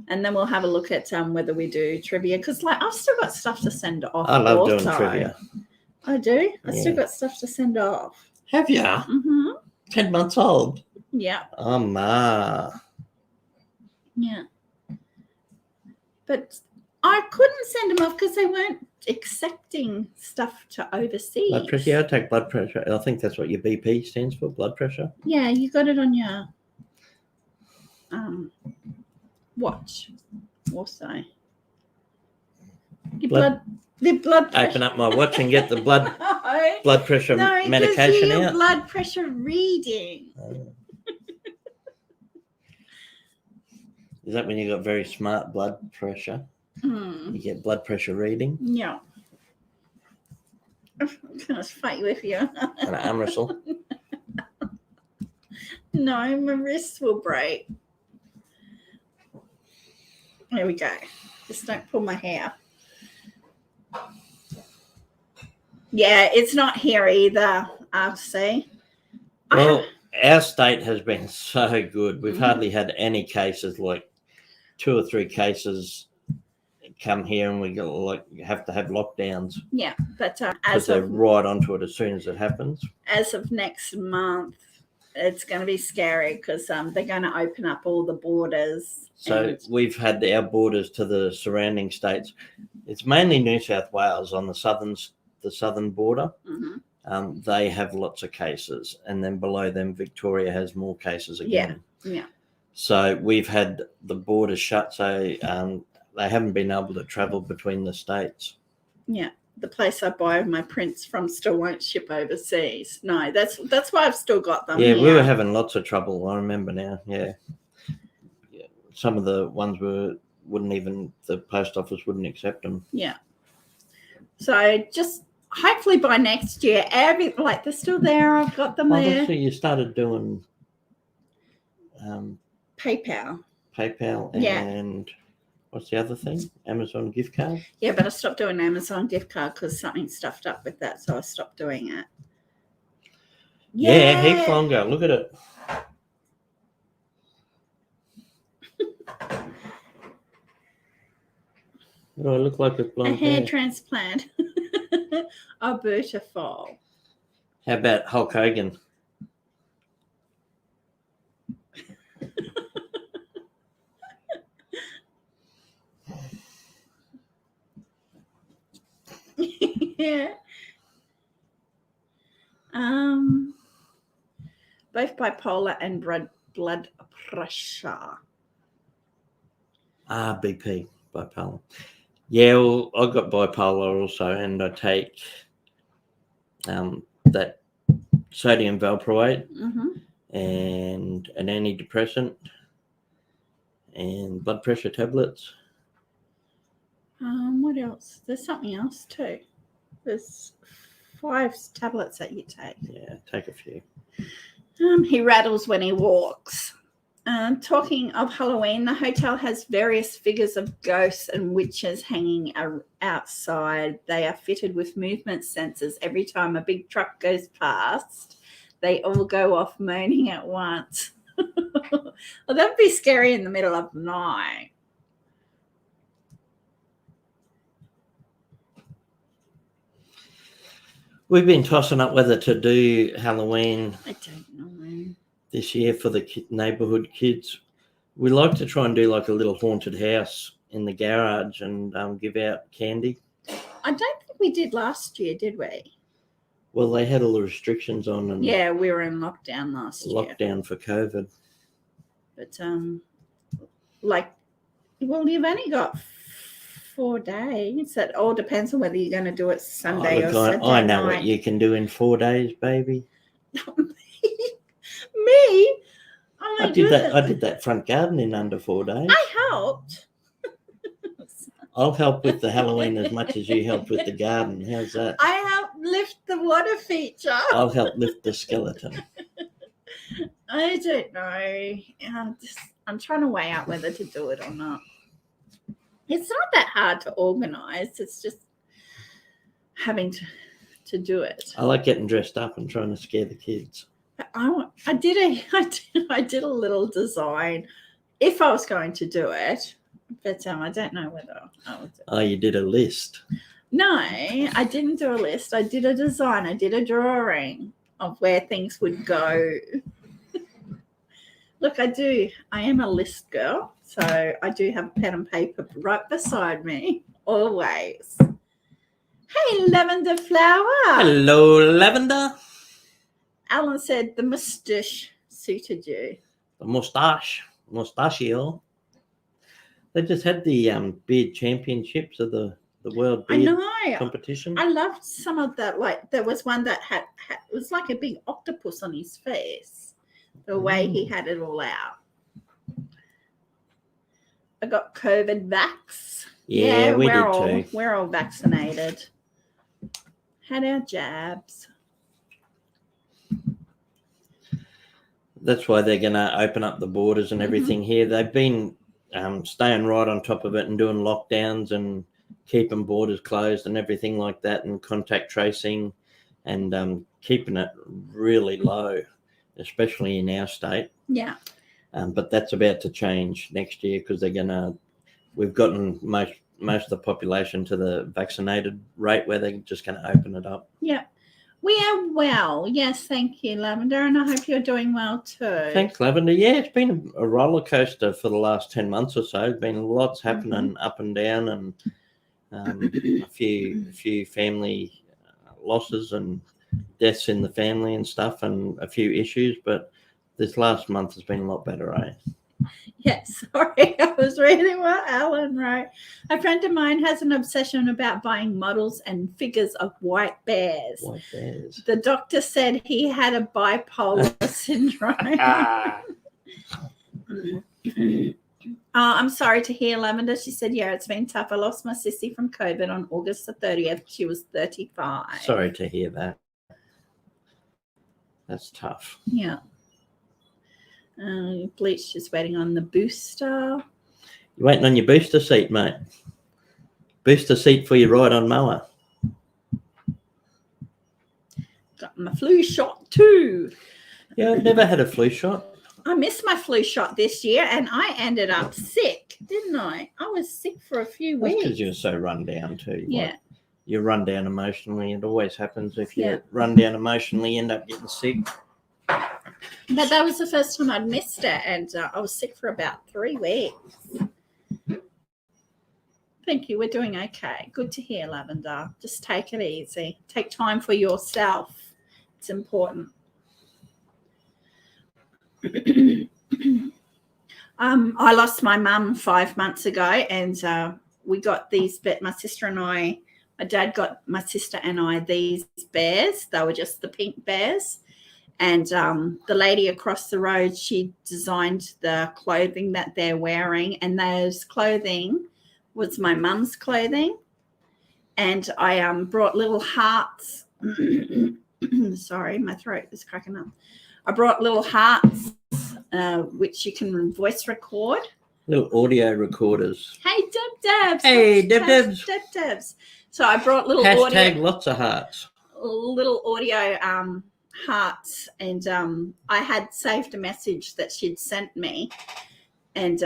and then we'll have a look at whether we do trivia, because like I've still got stuff to send off. I love doing trivia. I do. I still got stuff to send off. Have you? Mm-hmm. 10 months old. Yeah. Oh ma. Yeah. But I couldn't send them off because they weren't accepting stuff to overseas. Blood pressure. Yeah, I take blood pressure. I think that's what your BP stands for, blood pressure. Yeah, you got it on your watch also. Your blood pressure. Open up my watch and get the blood pressure medication your out. Blood pressure reading. Is that when you got very smart blood pressure? You get blood pressure reading? Yeah. I'm going to fight with you. An arm wrestle? No, my wrists will break. There we go. Just don't pull my hair. Yeah, it's not here either, I'll say. Well, our state has been so good. We've hardly had any cases, like 2 or 3 cases come here and we have to have lockdowns. Yeah, but because they're right onto it as soon as it happens. As of next month, it's going to be scary because they're going to open up all the borders. So we've had our borders to the surrounding states. It's mainly New South Wales on the southern border. Mm-hmm. They have lots of cases, and then below them, Victoria has more cases again. Yeah. So we've had the borders shut, so they haven't been able to travel between the states. Yeah. The place I buy my prints from still won't ship overseas. No, that's why I've still got them. Yeah, we were having lots of trouble. I remember now. Yeah. Some of the ones the post office wouldn't accept them. Yeah. So just hopefully by next year, they're still there. I've got them there. So you started doing PayPal and what's the other thing? Amazon gift card? Yeah, but I stopped doing Amazon gift card because something stuffed up with that, so I stopped doing it. Yeah, heaps longer. Look at it. What do I look like with blonde hair? A hair transplant. Alberta fall. How about Hulk Hogan? Yeah. Both bipolar and blood pressure. BP, bipolar. Yeah, well, I got bipolar also, and I take that sodium valproate and an antidepressant and blood pressure tablets. What else? There's something else too. There's 5 tablets that you take. Yeah, take a few. He rattles when he walks. Talking of Halloween, the hotel has various figures of ghosts and witches hanging outside. They are fitted with movement sensors. Every time a big truck goes past, they all go off moaning at once. Well, that'd be scary in the middle of the night. We've been tossing up whether to do Halloween I don't know. this year for the neighbourhood kids. We like to try and do like a little haunted house in the garage and give out candy. I don't think we did last year, did we? Well, they had all the restrictions on and Yeah, we were in lockdown last year. lockdown for COVID. But well, you've only got 4 days. It all depends on whether you're going to do it Sunday or Saturday I know night. what you can do in 4 days, baby. Me? Oh my I did goodness. that front garden in under 4 days. I helped. I'll help with the Halloween as much as you helped with the garden. How's that? I helped lift the water feature. I'll help lift the skeleton. I don't know. I'm trying to weigh out whether to do it or not. It's not that hard to organise. It's just having to do it. I like getting dressed up and trying to scare the kids. I did a little design if I was going to do it, but I don't know whether I would do it. Oh, you did a list. No, I didn't do a list. I did a design. I did a drawing of where things would go. Look, I am a list girl, so I do have a pen and paper right beside me, always. Hey, Lavender Flower. Hello, Lavender. Alan said the moustache suited you. The mustachio. They just had the beard championships of the world beard competition. I loved some of that. Like there was one that had it was like a big octopus on his face. The way he had it all out. I got COVID vax. Yeah, we did too. We're all vaccinated. Had our jabs. That's why they're going to open up the borders and everything here. They've been staying right on top of it and doing lockdowns and keeping borders closed and everything like that and contact tracing and keeping it really low, especially in our state. Yeah. But that's about to change next year because we've gotten most of the population to the vaccinated rate where they're just going to open it up. Yeah. We are well. Yes, thank you, Lavender, and I hope you're doing well too. Thanks, Lavender. Yeah, it's been a roller coaster for the last 10 months or so. There's been lots happening up and down and a few family losses and deaths in the family and stuff and a few issues, but this last month has been a lot better, eh? Yes, sorry, I was reading what Alan wrote. A friend of mine has an obsession about buying models and figures of white bears. White bears. The doctor said he had a bipolar syndrome. I'm sorry to hear, Lavender. She said, yeah, it's been tough. I lost my sissy from COVID on August the 30th. She was 35. Sorry to hear that. That's tough. Yeah. Bleach just waiting on the booster. You're waiting on your booster seat, mate. Booster seat for your ride on mower. Got my flu shot too. Yeah, I've never had a flu shot. I missed my flu shot this year and I ended up sick, didn't I? I was sick for a few That's weeks. because you're so run down too. Yeah. Like, you run down emotionally. It always happens. If you run down emotionally, you end up getting sick. But that was the first time I'd missed it, and I was sick for about 3 weeks. Thank you. We're doing okay. Good to hear, Lavender. Just take it easy. Take time for yourself. It's important. I lost my mum 5 months ago, and we got these, but my sister and I, my dad got my sister and I these bears. They were just the pink bears. And the lady across the road, she designed the clothing that they're wearing, and those clothing was my mum's clothing. And I brought little hearts. Sorry, my throat is cracking up. I brought little hearts, which you can voice record. Little audio recorders. Hey, Deb. Hey, Deb. Debs. So I brought little Hashtag audio. lots of hearts. Little audio hearts, and I had saved a message that she'd sent me, and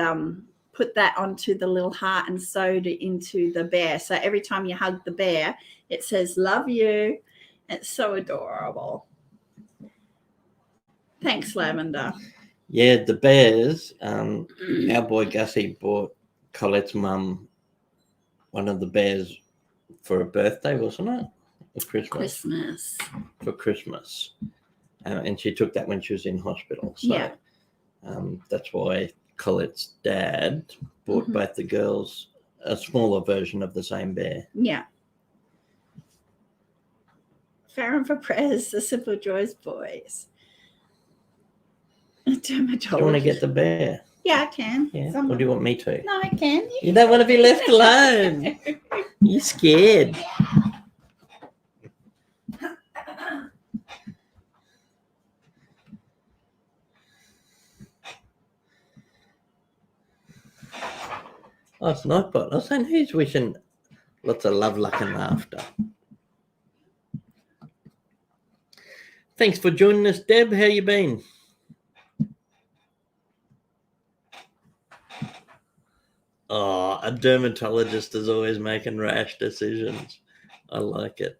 put that onto the little heart and sewed it into the bear. So every time you hug the bear, it says "love you." It's so adorable. Thanks, Lavender. Yeah, the bears. Our boy Gussie bought Colette's mum one of the bears for a birthday, wasn't it? Or Christmas. For Christmas. And she took that when she was in hospital. So yeah. That's why Colette's dad bought both the girls a smaller version of the same bear. Yeah. Farron for prayers, the Simple Joys boys. Do you want to get the bear? Yeah, I can. Yeah. Or do you want me to? No, I can. You don't want to be left alone. You're scared. Oh, it's Nightbot. I was saying, who's wishing lots of love, luck, and laughter? Thanks for joining us, Deb. How you been? Oh, a dermatologist is always making rash decisions. I like it.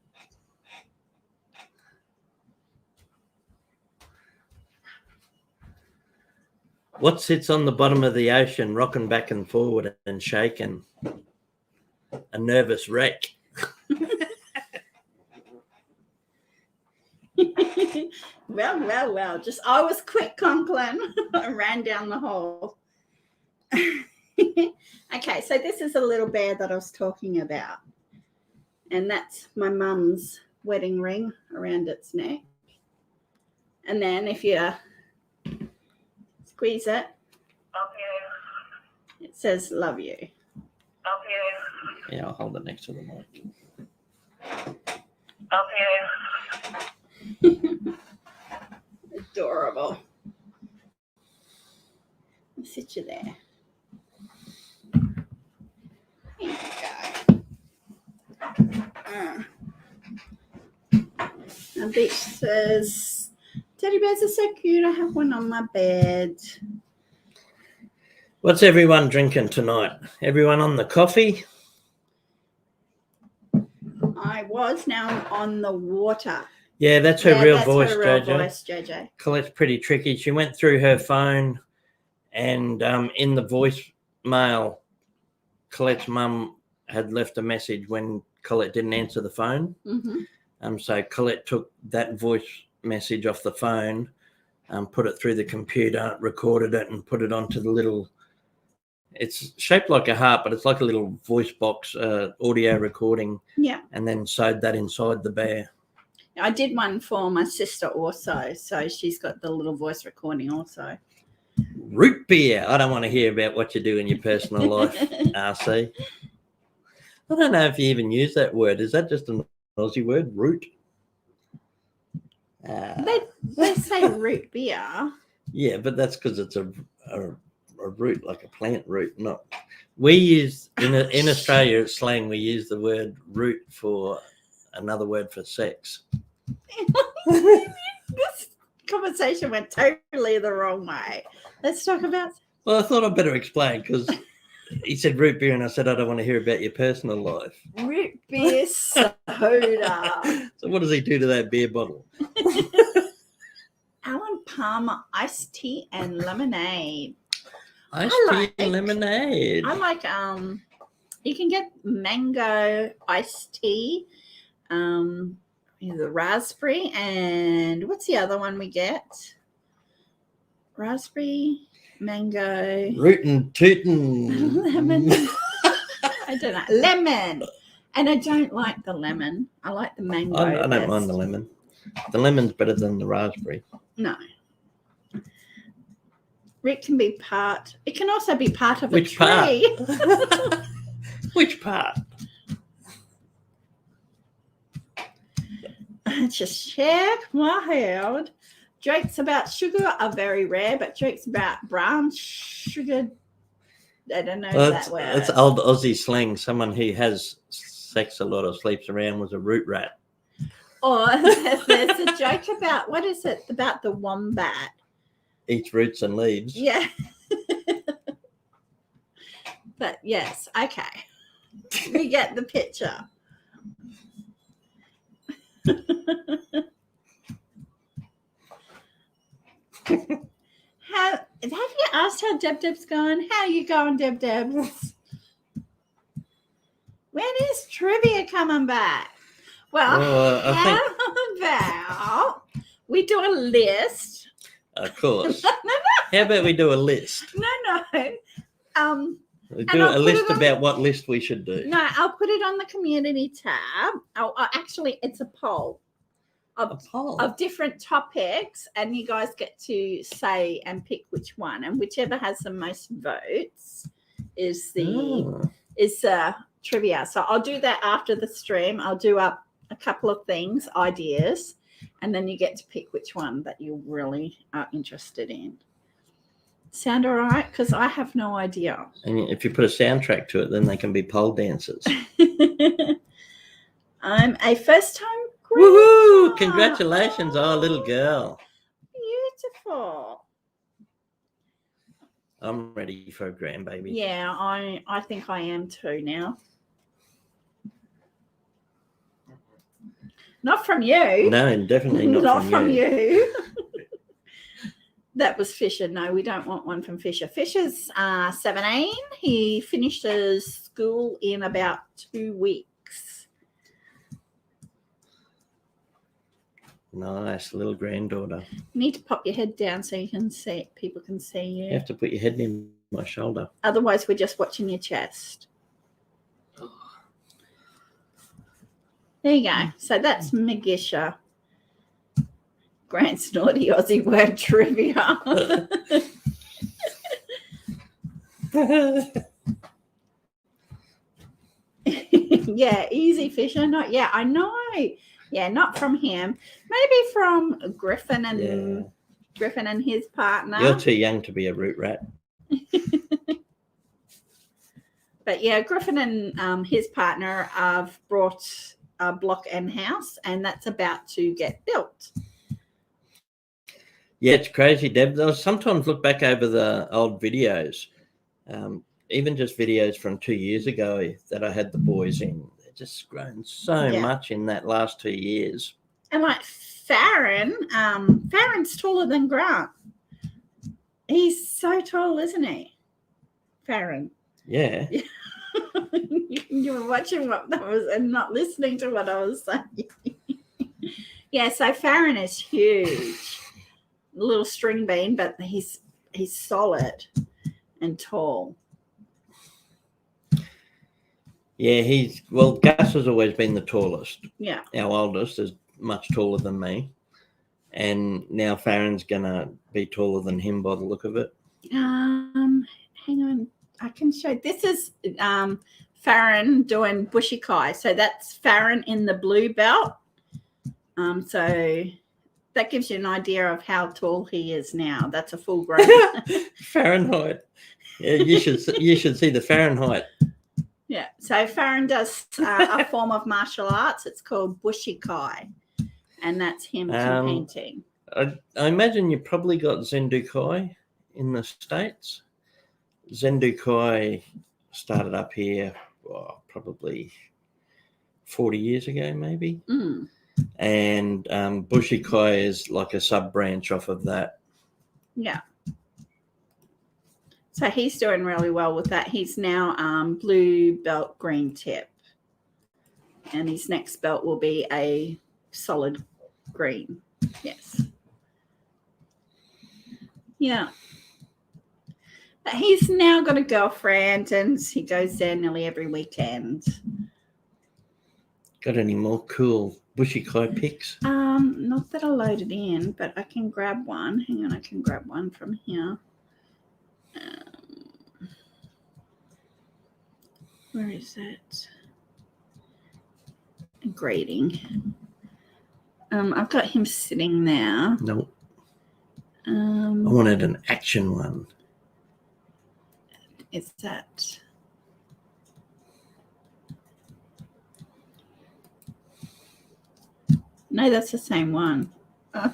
What sits on the bottom of the ocean, rocking back and forward and shaking? A nervous wreck. Well. Just I was quick, Conklin. I ran down the hole. Okay, so this is a little bear that I was talking about. And that's my mum's wedding ring around its neck. And then if you squeeze it, it says love you. Yeah, I'll hold it next to the mic. Adorable. I'll sit you there. Here you go. And Beach says, teddy bears are so cute. I have one on my bed. What's everyone drinking tonight? Everyone on the coffee? I was, now I'm on the water. Yeah, that's her real voice, her real Jojo. voice, Jojo. Colette's pretty tricky. She went through her phone, and in the voicemail, Colette's mum had left a message when Collette didn't answer the phone. So Collette took that voice message off the phone, put it through the computer, recorded it, and put it onto the little. It's shaped like a heart, but it's like a little voice box audio recording. Yeah. And then sewed that inside the bear. I did one for my sister also, so she's got the little voice recording also. Root beer. I don't want to hear about what you do in your personal life, RC. I don't know if you even use that word. Is that just an Aussie word, root? They say root beer. Yeah, but that's because it's a root, like a plant root. Not. We use in Australia slang. We use the word root for another word for sex. This conversation went totally the wrong way. Let's talk about. Well, I thought I'd better explain because he said root beer, and I said I don't want to hear about your personal life. Root beer soda. So what does he do to that beer bottle? Alan Palmer iced tea and lemonade. Iced tea and lemonade. I like You can get mango iced tea, the raspberry, and what's the other one we get? Raspberry, mango, Rootin' tootin'. lemon. I don't know. Lemon. And I don't like the lemon. I like the mango. I don't best. mind the lemon. The lemon's better than the raspberry. No. It can be part. It can also be part of Which a tree. part? Which part? Just check my head. Jokes about sugar are very rare, but jokes about brown sugar, I don't know that word. It's old Aussie slang. Someone who has sex a lot or sleeps around was a root rat. Or there's a joke about, what is it, about the wombat? Eats roots and leaves. Yeah. But yes, okay. We get the picture. Have you asked how Deb-Deb's going? How you going, Deb-Deb? When is trivia coming back? Well, how about we do a list? Of course. How about we do a list? No. We do a list about what list we should do. No, I'll put it on the community tab. Actually, it's a poll. Of different topics, and you guys get to say and pick which one, and whichever has the most votes is the trivia. So I'll do that after the stream. I'll do up a couple of things, ideas, and then you get to pick which one that you really are interested in. Sound all right? Because I have no idea. And if you put a soundtrack to it, then they can be pole dancers. I'm a first-time Woohoo! Congratulations, little girl. Beautiful. I'm ready for a grandbaby. Yeah, I think I am too now. Not from you. No, definitely not from you. That was Fisher. No, we don't want one from Fisher. Fisher's 17. He finishes school in about 2 weeks. Nice little granddaughter. You need to pop your head down so you can see. People can see you. You have to put your head in my shoulder. Otherwise, we're just watching your chest. There you go. So that's Magisha. Grant's naughty Aussie word trivia. Yeah, easy Fisher. Not yeah, I know. Yeah, not from him. Maybe from Griffin and his partner. You're too young to be a root rat. But yeah, Griffin and his partner have brought a block and house, and that's about to get built. Yeah, it's crazy, Deb. I'll sometimes look back over the old videos, even just videos from 2 years ago that I had the boys in. They've just grown so much in that last 2 years. And like Farron, Farron's taller than Grant. He's so tall, isn't he? Farron. Yeah. You were watching what that was and not listening to what I was saying. Yeah, so Farron is huge. A little string bean, but he's solid and tall. Yeah, Gus has always been the tallest. Yeah. Our oldest is much taller than me. And now Farron's going to be taller than him by the look of it. Hang on. I can show. This is Farron doing bushy kai. So that's Farron in the blue belt. So that gives you an idea of how tall he is now. That's a full grown. Fahrenheit. Yeah, you should see the Fahrenheit. Yeah. So Farron does a form of martial arts. It's called bushy kai, and that's him competing. I imagine you probably got Zendu-kai in the States. Zendu-kai started up here probably 40 years ago, maybe. Mm. And Bushikai is like a sub branch off of that. Yeah. So he's doing really well with that. He's now blue belt, green tip. And his next belt will be a solid green. Yes. Yeah. But he's now got a girlfriend and he goes there nearly every weekend. Got any more cool bushy kai pics? Not that I loaded in, but I can grab one. Hang on, I can grab one from here. Where is it? Grading. I've got him sitting there. Nope. I wanted an action one. Is that? No, that's the same one. I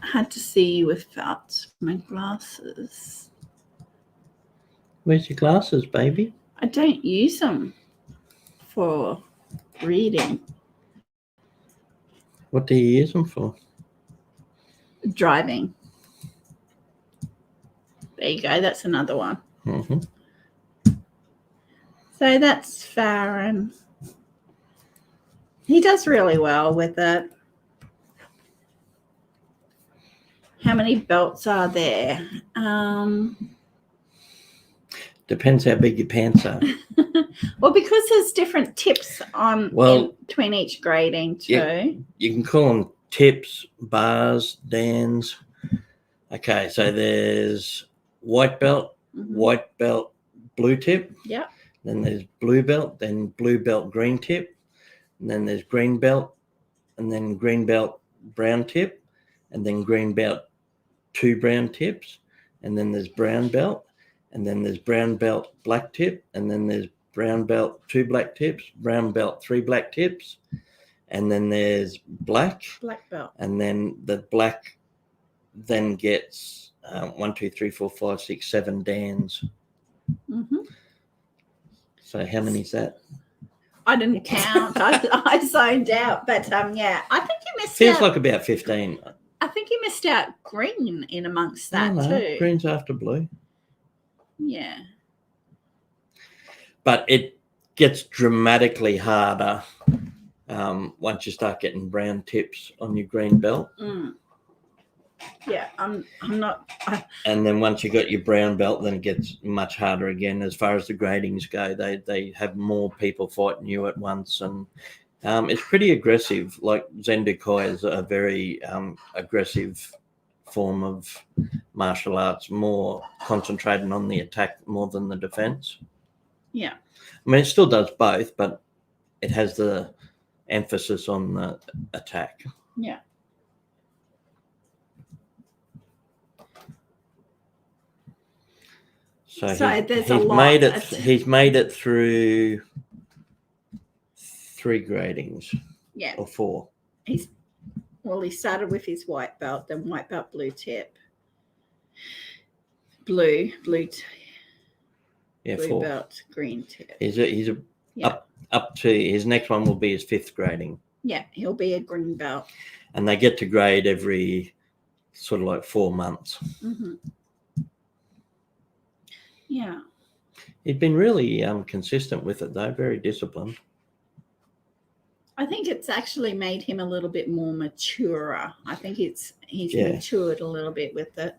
had to see without my glasses. Where's your glasses, baby? I don't use them for reading. What do you use them for? Driving. There you go. That's another one. Mm-hmm. So that's Farron. He does really well with it. How many belts are there? Depends how big your pants are. Well, because there's different tips on in between each grading too. Yeah, you can call them tips, bars, dans. Okay, so there's white belt, blue tip. Yeah. Then there's blue belt, then blue belt, green tip. And then there's green belt, and then green belt, brown tip, and then green belt, 2 brown tips. And then there's brown belt, and then there's brown belt, black tip, and then there's brown belt, 2 black tips, brown belt, 3 black tips. And then there's black belt. And then the black then gets 1, 2, 3, 4, 5, 6, 7 dans. Mm-hmm. So how many is that? I didn't count. I zoned out. But yeah, I think you missed Feels out. like about 15. I think you missed out green in amongst that too. Green's after blue. Yeah. But it gets dramatically harder once you start getting brown tips on your green belt. Yeah, I'm not. And then once you got your brown belt, then it gets much harder again as far as the gradings go. They have more people fighting you at once, and it's pretty aggressive. Like Zendukai is a very aggressive form of martial arts, more concentrating on the attack more than the defense. Yeah. I mean, it still does both, but it has the emphasis on the attack. Yeah. So he's made it through 3 gradings. Yeah. Or 4. He started with his white belt, then white belt, blue tip. Blue 4 belt, green tip. He's up to his next one will be his 5th grading. Yeah, he'll be a green belt. And they get to grade every sort of like 4 months. Mm-hmm. Yeah. He's been really consistent with it though, very disciplined. I think it's actually made him a little bit more maturer. I think he's matured a little bit with it.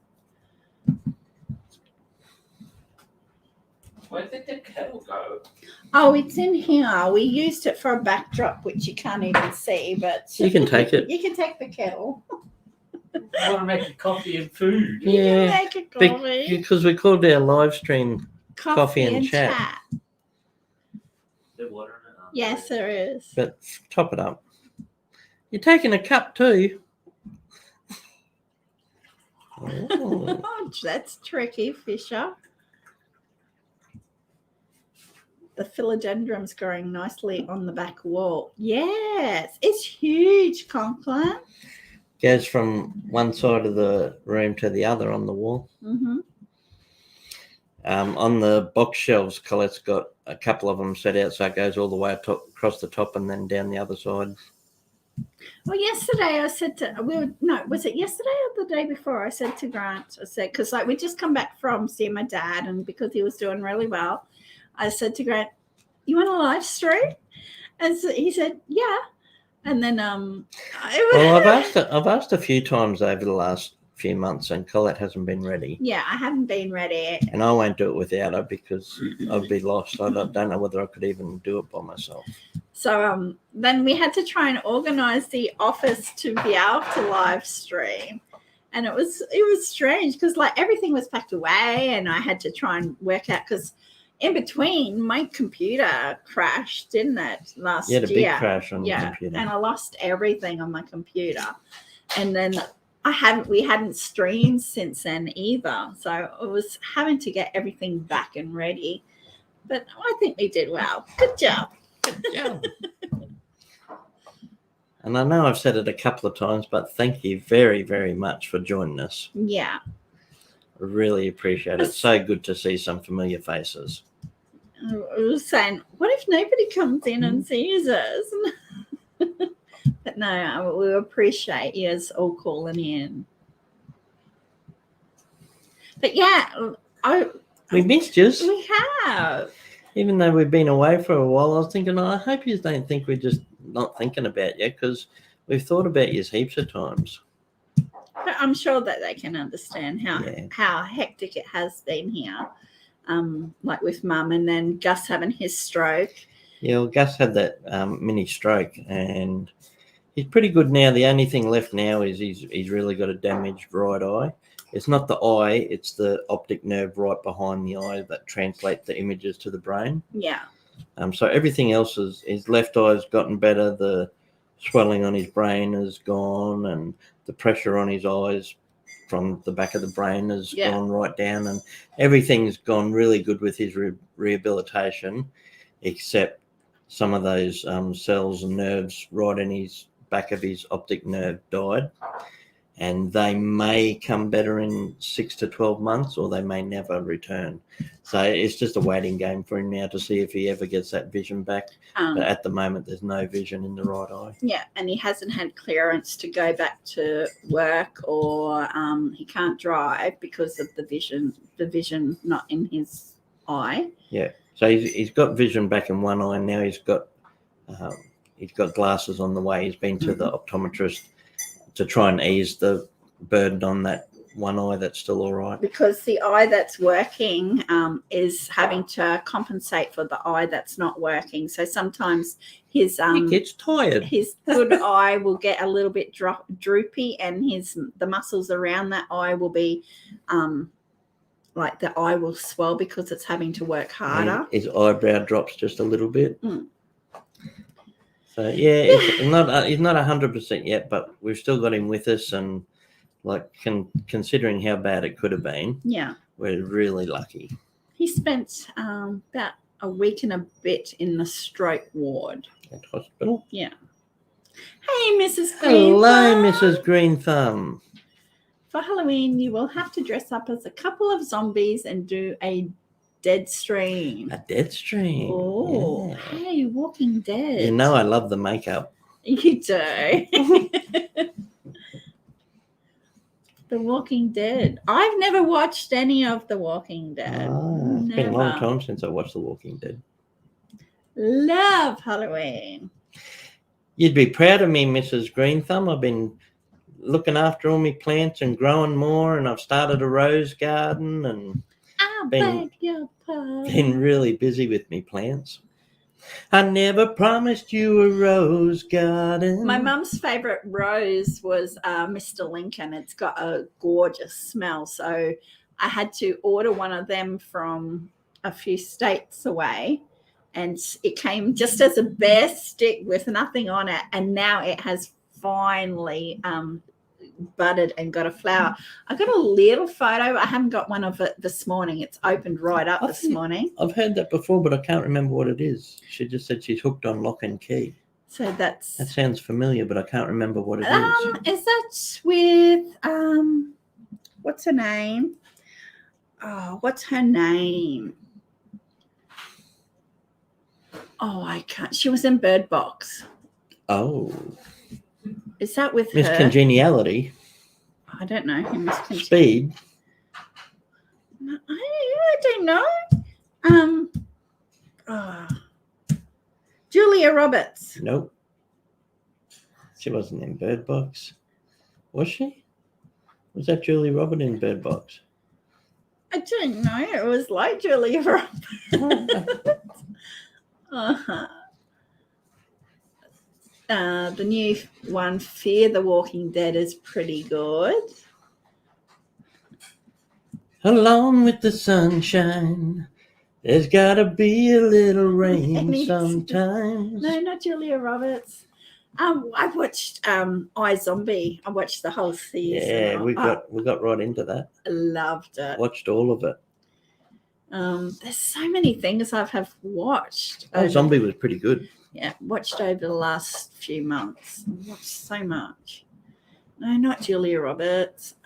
Where did the kettle go? Oh, it's in here. We used it for a backdrop, which you can't even see, but you can take it. You can take the kettle. I want to make a coffee and food. You can make a coffee. Because we called our live stream Coffee and Chat. There's water in it. Yes, there is. But top it up. You're taking a cup too. Oh. Oh, that's tricky, Fisher. The philodendron's growing nicely on the back wall. Yes, it's huge, Conklin. Goes from one side of the room to the other on the wall. Mm-hmm. On the box shelves, Colette's got a couple of them set out so it goes all the way across the top and then down the other side. Well, yesterday I said to was it yesterday or the day before? I said to Grant, because we just come back from seeing my dad, and because he was doing really well, I said to Grant, "You want a live stream?" And so he said, "Yeah." And then Well, I've asked a few times over the last few months, and Collette hasn't been ready. Yeah, I haven't been ready. And I won't do it without her because I'd be lost. I don't know whether I could even do it by myself. So then we had to try and organize the office to be able to live stream. And it was strange because everything was packed away, and I had to try and work out, because in between my computer crashed, didn't it, last year? Yeah, the big crash on your computer. And I lost everything on my computer. And then we hadn't streamed since then either. So I was having to get everything back and ready. But I think we did well. Good job. Good job. And I know I've said it a couple of times, but thank you very, very much for joining us. Yeah. I really appreciate it. It's so good to see some familiar faces. I was saying, what if nobody comes in and sees us? But no, we appreciate you all calling in. But yeah, we missed you. We have. Even though we've been away for a while, I was thinking, I hope you don't think we're just not thinking about you, because we've thought about you heaps of times. But I'm sure that they can understand how hectic it has been here, with Mum, and then Gus having his stroke. Yeah, well, Gus had that mini stroke, and he's pretty good now. The only thing left now is he's really got a damaged right eye. It's not the eye, it's the optic nerve right behind the eye that translates the images to the brain. Yeah. So everything else his left eye's gotten better, the swelling on his brain has gone, and the pressure on his eyes from the back of the brain has gone right down, and everything's gone really good with his rehabilitation, except some of those cells and nerves right in his back of his optic nerve died. And they may come better in 6 to 12 months, or they may never return. So it's just a waiting game for him now to see if he ever gets that vision back. But at the moment, there's no vision in the right eye. Yeah, and he hasn't had clearance to go back to work, or he can't drive because of the vision not in his eye. Yeah, so he's got vision back in one eye. Now he's got glasses on the way. He's been to the optometrist to try and ease the burden on that one eye that's still all right. Because the eye that's working is having to compensate for the eye that's not working. So sometimes he gets tired. His good eye will get a little bit droopy, and the muscles around that eye will be the eye will swell because it's having to work harder. And his eyebrow drops just a little bit. So he's not 100% yet, but we've still got him with us, and considering how bad it could have been, we're really lucky. He spent about a week and a bit in the stroke ward at hospital. Yeah. Hey, Mrs. Green. Hello, Mrs. Green Thumb. For Halloween, you will have to dress up as a couple of zombies and do a dead stream. A dead stream. Oh, hey, Walking Dead. You know I love the makeup. You do. The Walking Dead. I've never watched any of The Walking Dead. It's been a long time since I watched The Walking Dead. Love Halloween. You'd be proud of me, Mrs. Green Thumb. I've been looking after all my plants and growing more, and I've started a rose garden, and been really busy with me plants. I never promised you a rose garden. My mum's favourite rose was Mr. Lincoln. It's got a gorgeous smell. So I had to order one of them from a few states away. And it came just as a bare stick with nothing on it. And now it has finally budded and got a flower. I got a little photo. I haven't got one of it this morning. It's opened right up this morning. I've heard that before, but I can't remember what it is. She just said she's hooked on Lock and Key. So that sounds familiar, but I can't remember what it is. Is that with what's her name? Oh, what's her name? Oh, I can't. She was in Bird Box. Oh. Is that with Miss her? Congeniality. I don't know who Miss Congeniality. Speed. I don't know. Julia Roberts. Nope. She wasn't in Bird Box. Was she? Was that Julie Robert in Bird Box? I don't know. It was like Julia Roberts. The new one, Fear the Walking Dead, is pretty good. Along with the sunshine, there's gotta be a little rain sometimes. No, not Julia Roberts. I watched iZombie. I watched the whole season. Yeah, we got right into that. I loved it. Watched all of it. There's so many things I have watched. iZombie was pretty good. Yeah, watched over the last few months. Watched so much. No, not Julia Roberts.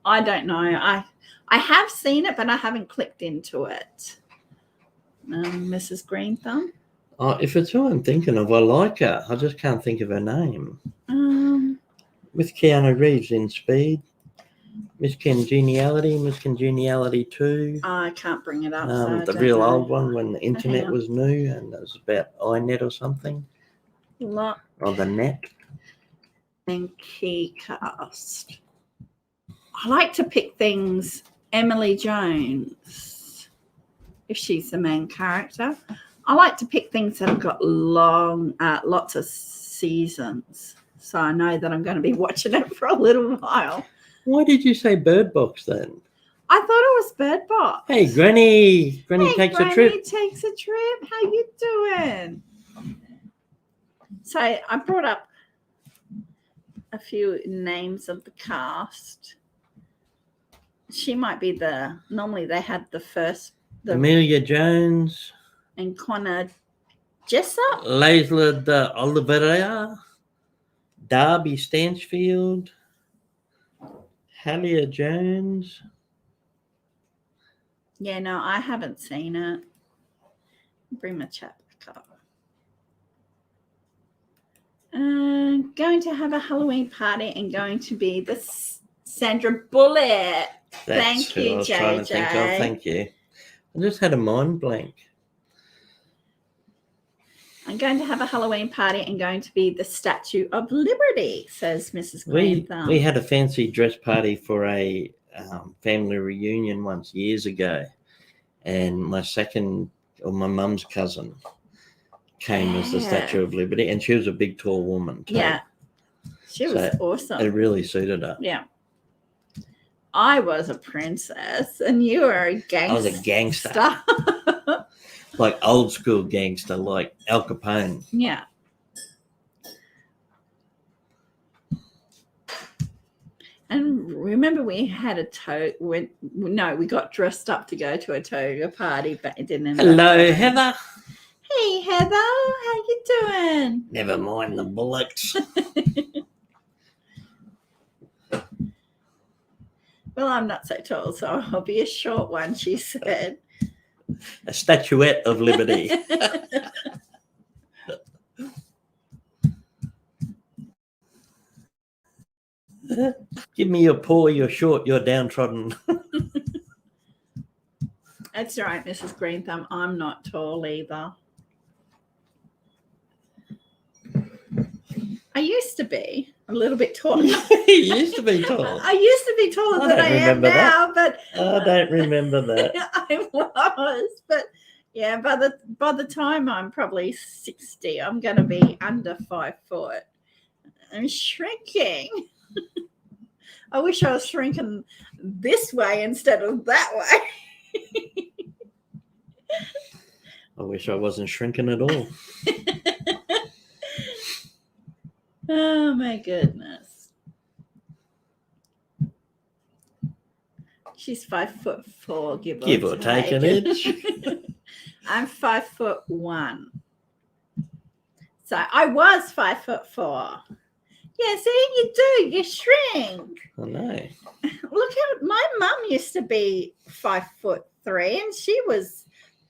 I don't know. I have seen it, but I haven't clicked into it. Mrs. Green Thumb. Oh, if it's who I'm thinking of, I like her. I just can't think of her name. With Keanu Reeves in Speed. Miss Congeniality, Miss Congeniality 2. I can't bring it up. So the real old one when the internet was new and it was about iNet or something. Or the net. And key cast. I like to pick things. Emily Jones, if she's the main character. I like to pick things that have got lots of seasons. So I know that I'm going to be watching it for a little while. Why did you say Bird Box then? I thought it was Bird Box. Hey, Granny. Granny takes a trip. Granny takes a trip. How you doing? So I brought up a few names of the cast. She might be normally they had the first. Amelia Jones. And Connor Jessup. Leslie de Oliveira. Darby Stansfield. Halia Jones. Yeah, no, I haven't seen it. Bring my chat back up. Going to have a Halloween party and going to be the Sandra Bullock. That's Thank you, who I was JJ. trying to think of. Thank you. I just had a mind blank. I'm going to have a Halloween party and going to be the Statue of Liberty, says Mrs. Greenthumb. We had a fancy dress party for a family reunion once years ago, and my mum's cousin came as the Statue of Liberty, and she was a big, tall woman too. Yeah, she was awesome. It really suited her. Yeah. I was a princess, and you were a gangster. I was a gangster. Like old school gangster, like Al Capone. Yeah. And remember we had we got dressed up to go to a toga party, but it didn't end up. Hello, Heather. Hey, Heather. How you doing? Never mind the bullocks. Well, I'm not so tall, so I'll be a short one, she said. A statuette of liberty. Give me your paw, you're short, you're downtrodden. That's all right, Mrs. Greenthumb. I'm not tall either. I used to be a little bit taller. You used to be tall. I used to be taller than I am now, but I don't remember that. I was, but yeah, by the time I'm probably 60, I'm going to be under 5 foot. I'm shrinking. I wish I was shrinking this way instead of that way. I wish I wasn't shrinking at all. Oh my goodness. She's 5'4", give or take an inch. I'm 5'1". So I was 5'4". Yeah, see, you shrink. I know. Look at my mum used to be 5'3", and she was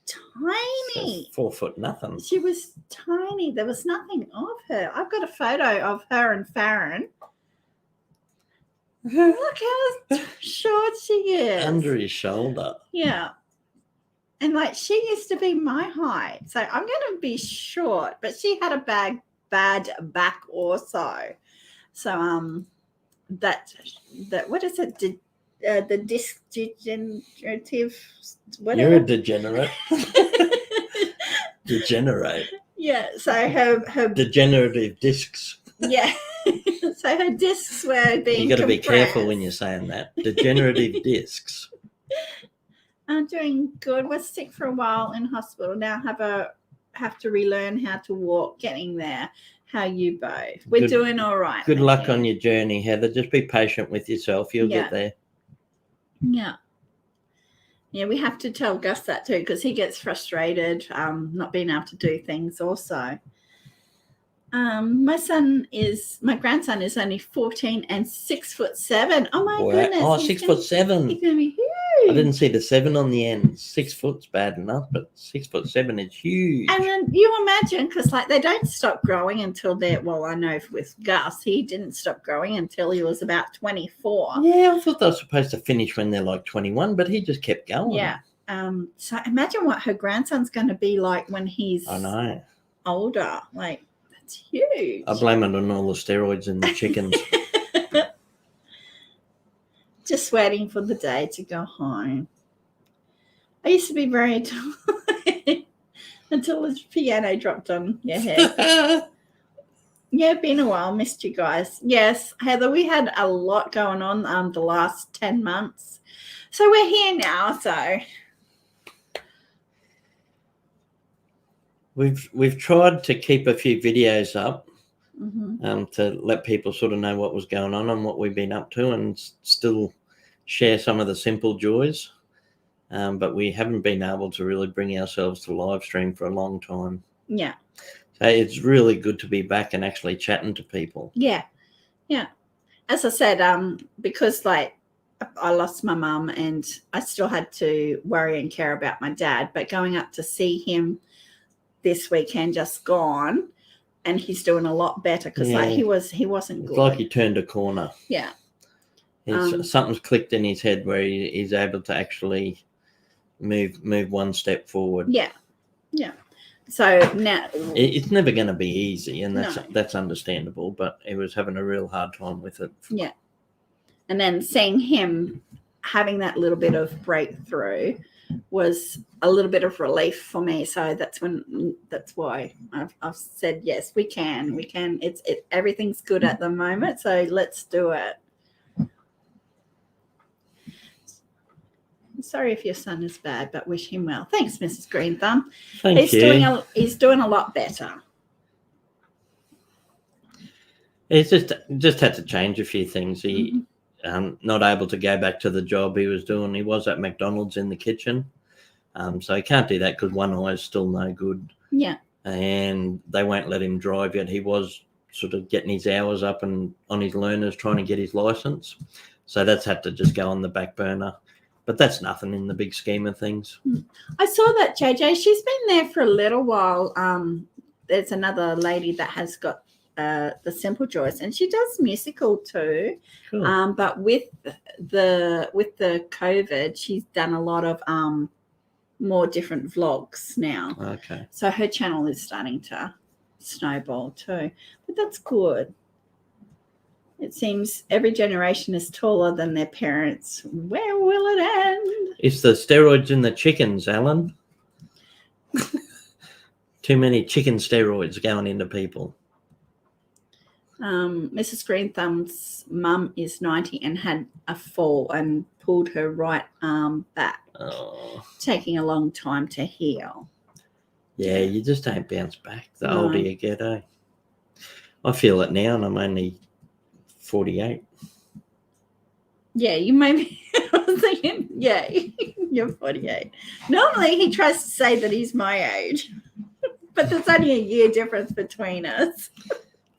tiny. So 4 foot nothing. She was tiny. There was nothing of her. I've got a photo of her and Farron. Look how short she is. Under his shoulder. Yeah. And like she used to be my height. So I'm going to be short, but she had a bad back also. So that what is it? The disc degenerative whatever. You're a degenerate. Degenerate. Yeah. So her Degenerative discs. yeah. So her discs were being You got to be careful compressed. when you're saying that. Degenerative discs. I'm doing good. Was sick for a while in hospital. Now have to relearn how to walk. Getting there. How you both? We're doing all right. Good luck on your journey, Heather. Just be patient with yourself. You'll get there. Yeah. Yeah, we have to tell Gus that too because he gets frustrated not being able to do things also. My grandson is only 14 and 6'7". Oh my goodness. Oh, he's 6'7". He's gonna be huge. I didn't see the 7 on the end. 6 foot's bad enough, but 6'7" is huge. And then you imagine, because like they don't stop growing until I know with Gus, he didn't stop growing until he was about 24. Yeah, I thought they were supposed to finish when they're like 21, but he just kept going. Yeah. So imagine what her grandson's going to be like when he's older. Like, that's huge. I blame it on all the steroids and the chickens. Just waiting for the day to go home. I used to be very tired until the piano dropped on your head. Yeah, been a while. Missed you guys. Yes, Heather, we had a lot going on the last 10 months. So we're here now. So we've tried to keep a few videos up. Mm-hmm. To let people sort of know what was going on and what we've been up to and still share some of the simple joys. But we haven't been able to really bring ourselves to live stream for a long time. Yeah. So it's really good to be back and actually chatting to people. Yeah. Yeah. As I said, because like I lost my mum and I still had to worry and care about my dad, but going up to see him this weekend just gone, and he's doing a lot better because like he wasn't good. It's like he turned a corner. Yeah. Something's clicked in his head where he's able to actually move one step forward. Yeah. Yeah. So now it's never going to be easy, and that's understandable, but he was having a real hard time with it. Yeah. And then seeing him having that little bit of breakthrough was a little bit of relief for me. So that's why I've said yes, we can. Everything's good at the moment, so let's do it. Sorry if your son is bad, but wish him well. Thanks, Mrs. Green Thumb. Thank you. He's doing a lot better. It's just had to change a few things. He not able to go back to the job he was doing. He was at McDonald's in the kitchen. So he can't do that because one eye is still no good. Yeah. And they won't let him drive yet. He was sort of getting his hours up and on his learners trying to get his license. So that's had to just go on the back burner. But that's nothing in the big scheme of things. I saw that, JJ. She's been there for a little while. There's another lady that has got the Simple Joys, and she does musical too. Cool. But with the COVID, she's done a lot of more different vlogs now. Okay. So her channel is starting to snowball too. But that's good. It seems every generation is taller than their parents. Where will it end? It's the steroids in the chickens, Alan. Too many chicken steroids going into people. Mrs. Green Thumb's mum is 90 and had a fall and pulled her right arm back, taking a long time to heal. Yeah, you just don't bounce back the older you get, eh? I feel it now, and I'm only 48. Yeah, you may be. I was thinking, yeah, you're 48. Normally, he tries to say that he's my age, but there's only a year difference between us.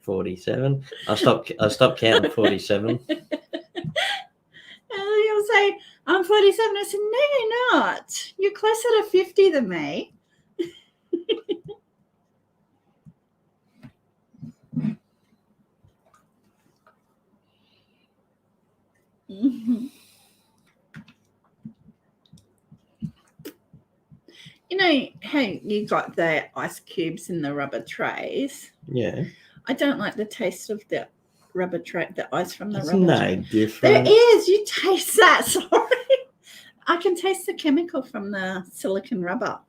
47. I stopped counting 47. you're saying, I'm 47. I said, no, you're not. You're closer to 50 than me. You know how you got the ice cubes in the rubber trays? Yeah. I don't like the taste of the rubber tray, the ice from the It's rubber no tray. different. There is. You taste that. Sorry. I can taste the chemical from the silicone rubber.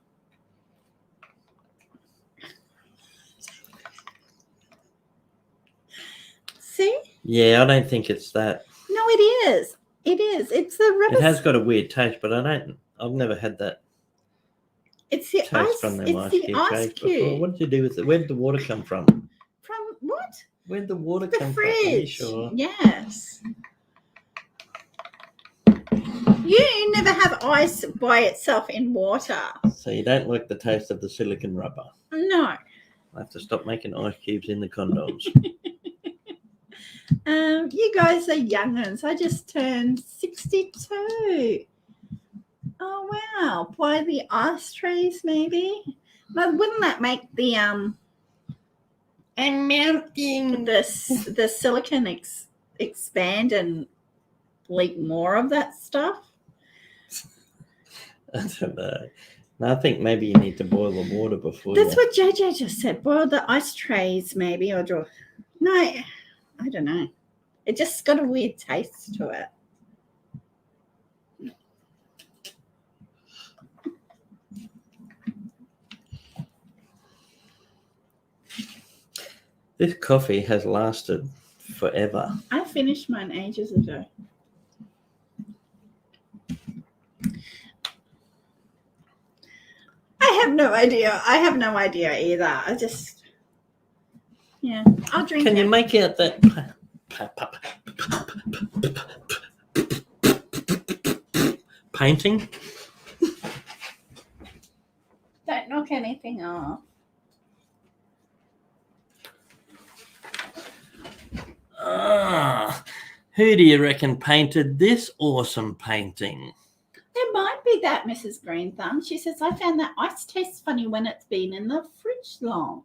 See? Yeah, I don't think it's that. No, it is. It is. It's the rubber. It has got a weird taste, but I've never had that It's the taste ice. from them It's ice the cube ice shakes before. cube. What did you do with it? Where did the water come from? From what? Where'd the water The come from? Are you fridge. sure? Yes. You never have ice by itself in water. So you don't like the taste of the silicone rubber. No. I have to stop making ice cubes in the condoms. You guys are young'uns. I just turned 62. Oh wow! By the ice trays, maybe. But wouldn't that make the I'm melting. the silicone expand and leak more of that stuff? I don't know. No, I think maybe you need to boil the water before. That's what JJ just said. Boil the ice trays, maybe, or draw. No, I don't know. It just got a weird taste to it. This coffee has lasted forever. I finished mine ages ago. I have no idea. I have no idea either. I just, yeah, I'll drink Can it. you make out that painting? Don't knock anything off. Who do you reckon painted this awesome painting? It might be that Mrs. Green Thumb. She says, I found that ice tastes funny when it's been in the fridge long.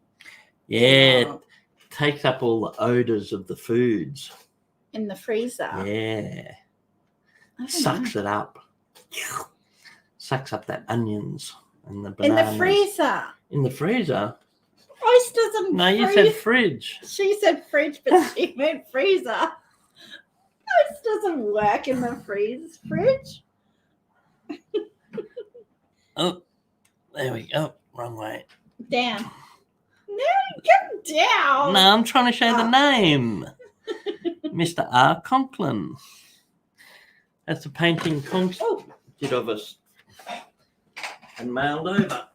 Yeah, Oh, it takes up all the odors of the foods. in the freezer. Yeah, I don't sucks know. it up. Sucks up the onions and the In bananas. the freezer. In the freezer? Ice doesn't No, you freeze. said fridge. She said fridge, but she meant freezer. Ice doesn't work in the fridge. Oh, there we go. Wrong way. Down. No, get down. No, I'm trying to show the Oh. name. Mr. R. Conklin. That's the painting Conk did of us and mailed over.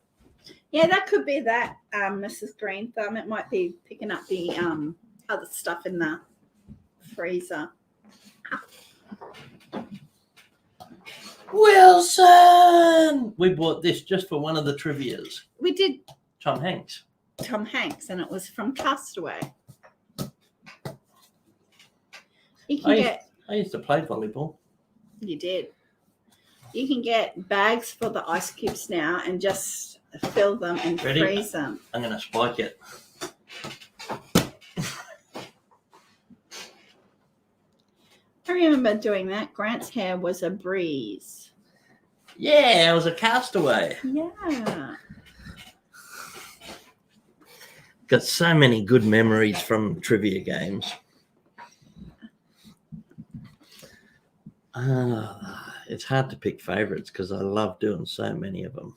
Yeah, that could be that, Mrs. Green Thumb. It might be picking up the other stuff in the freezer. Wilson! We bought this just for one of the trivias. We did Tom Hanks. Tom Hanks, and it was from Castaway. You can get. I used to play volleyball. You did. You can get bags for the ice cubes now and just fill them and Ready? freeze them. I'm going to spike it. I remember doing that. Grant's hair was a breeze. Yeah, I was a castaway. Yeah. Got so many good memories from trivia games. It's hard to pick favorites because I love doing so many of them.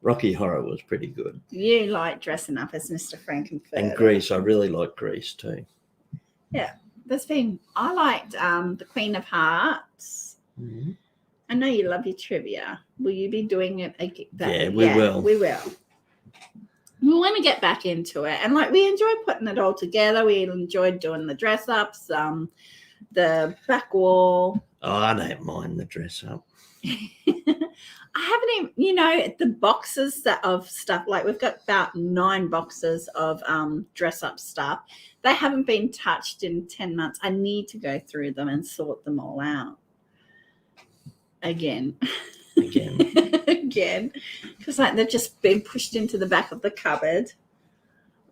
Rocky Horror was pretty good. You like dressing up as Mr. Frankenfurter. And Grease, I really like Grease too. I liked the Queen of Hearts. Mm-hmm. I know you love your trivia. Will you be doing it again? Yeah, we will. We will. We want to get back into it. And we enjoyed putting it all together. We enjoyed doing the dress ups, the back wall. Oh, I don't mind the dress up. I haven't even, the boxes of stuff, like we've got about 9 boxes of dress up stuff. They haven't been touched in 10 months. I need to go through them and sort them all out again. Because like they've just been pushed into the back of the cupboard.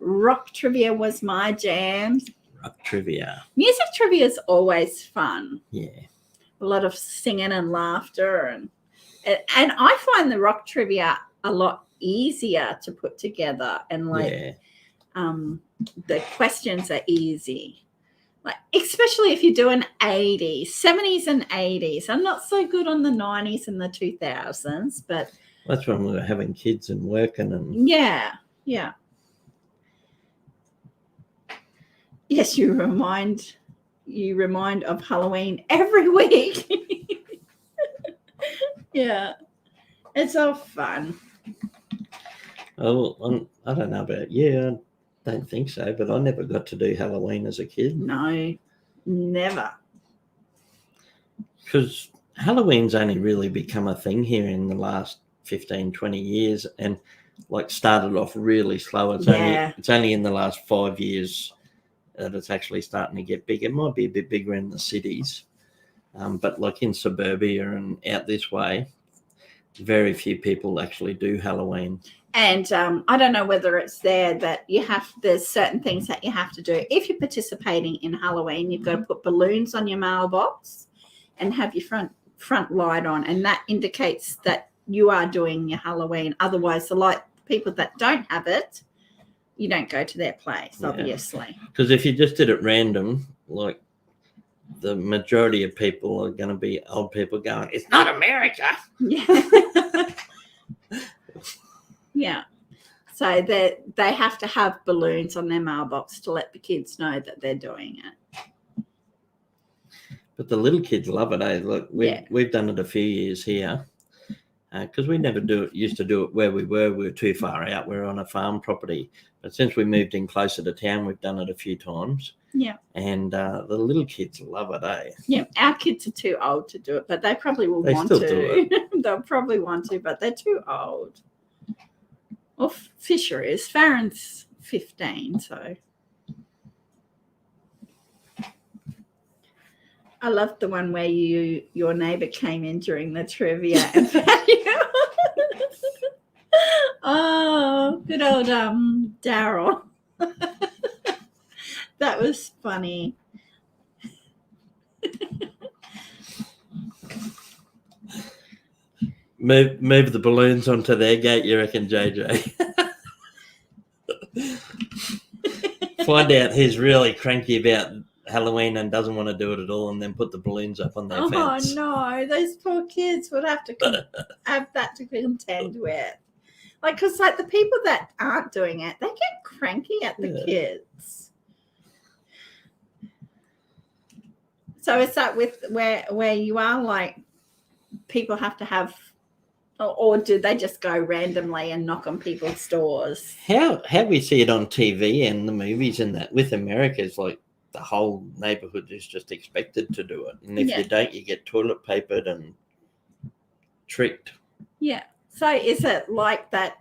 Rock trivia was my jam. Rock trivia. Music trivia is always fun. Yeah. A lot of singing and laughter, and I find the rock trivia a lot easier to put together, and the questions are easy. Like, especially if you're doing 80s, 70s and 80s. I'm not so good on the 90s and the 2000s, but that's when we were having kids and working and yeah. Yes, you remind of Halloween every week. Yeah, it's all fun. Oh, I don't know about you. I don't think so, but I never got to do Halloween as a kid. No, never. Because Halloween's only really become a thing here in the last 15, 20 years, and like started off really slow. It's only in the last 5 years that it's actually starting to get big. It might be a bit bigger in the cities, but like in suburbia and out this way, very few people actually do Halloween. And I don't know whether it's there that there's certain things that you have to do. If you're participating in Halloween, you've got to put balloons on your mailbox and have your front light on, and that indicates that you are doing your Halloween. Otherwise, the people that don't have it, you don't go to their place, obviously. Because if you just did it random, like the majority of people are going to be old people going, "It's not America." Yeah. Yeah. So they have to have balloons on their mailbox to let the kids know that they're doing it. But the little kids love it, eh? Look, we've done it a few years here because we never used to do it where we were. We were too far out. We're on a farm property. But since we moved in closer to town, we've done it a few times. Yeah. And the little kids love it, eh? Yeah. Our kids are too old to do it, but they probably will want to. Do it. They'll probably want to, but they're too old. Well, Fisher is. Farron's 15, so. I loved the one where your neighbour came in during the trivia and found you. Oh, good old Daryl. That was funny. Move the balloons onto their gate, you reckon, JJ? Find out who's really cranky about Halloween and doesn't want to do it at all, and then put the balloons up on their fence. Oh no, those poor kids would have to have that to contend with. Like, because like the people that aren't doing it, they get cranky at the kids. So is that with where you are, like people have to have, or do they just go randomly and knock on people's doors? How we see it on TV and the movies and that with America is like the whole neighborhood is just expected to do it. And if you don't, you get toilet papered and tricked. Yeah. So is it like that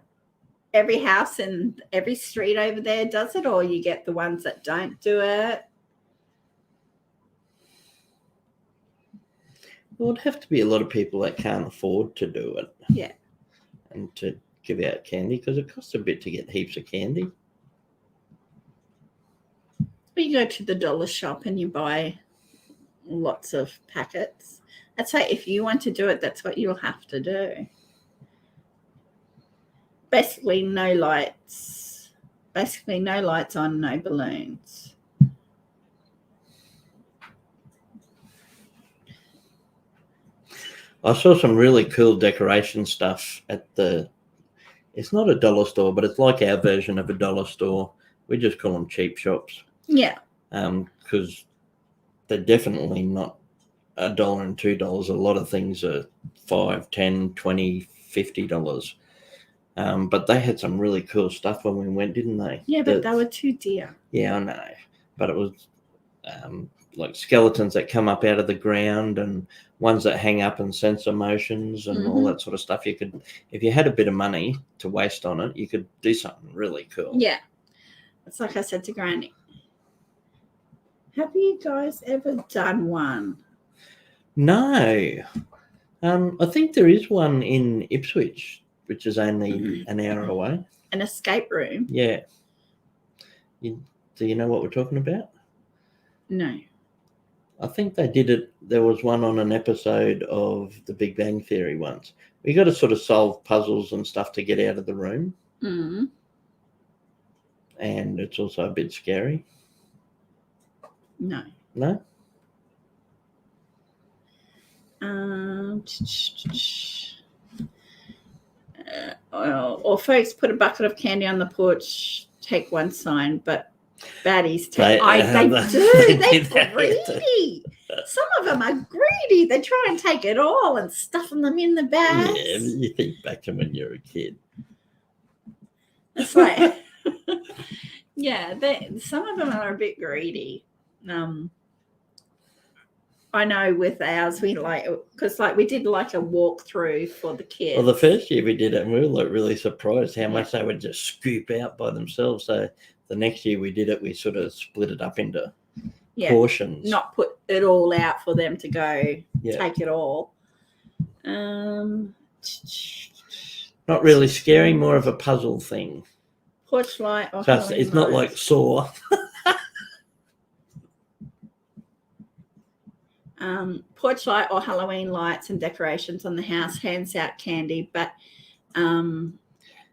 every house and every street over there does it, or you get the ones that don't do it? Well, it'd have to be a lot of people that can't afford to do it. Yeah. And to give out candy, because it costs a bit to get heaps of candy. You go to the dollar shop and you buy lots of packets. I'd say if you want to do it, that's what you'll have to do. Basically no lights. Basically no lights on, no balloons. I saw some really cool decoration stuff at it's not a dollar store, but it's like our version of a dollar store. We just call them cheap shops. Yeah. Because they're definitely not $1 and $2. A lot of things are $5, $10, $20, $50. But they had some really cool stuff when we went, didn't they? Yeah, but they were too dear. Yeah, I know. But it was like skeletons that come up out of the ground and ones that hang up and sense emotions and all that sort of stuff. You could, if you had a bit of money to waste on it, you could do something really cool. Yeah. It's like I said to Granny. Have you guys ever done one? No. I think there is one in Ipswich, which is only an hour away. An escape room? Yeah. Do you know what we're talking about? No. I think they did it. There was one on an episode of The Big Bang Theory once. We got to sort of solve puzzles and stuff to get out of the room. Mm. And it's also a bit scary. No. No? Or folks put a bucket of candy on the porch, take one sign, but baddies take. They're greedy. Some of them are greedy. They try and take it all and stuffing them in the bags. Yeah, you think back to when you were a kid. It's like, yeah, some of them are a bit greedy. I know with ours, we because we did like a walkthrough for the kids. Well, the first year we did it, and we were like really surprised how much they would just scoop out by themselves. So the next year we did it, we sort of split it up into portions. Not put it all out for them to go take it all. Not really scary, more of a puzzle thing. Porch light or so it's not like Saw. Porch light or Halloween lights and decorations on the house, hands out candy, but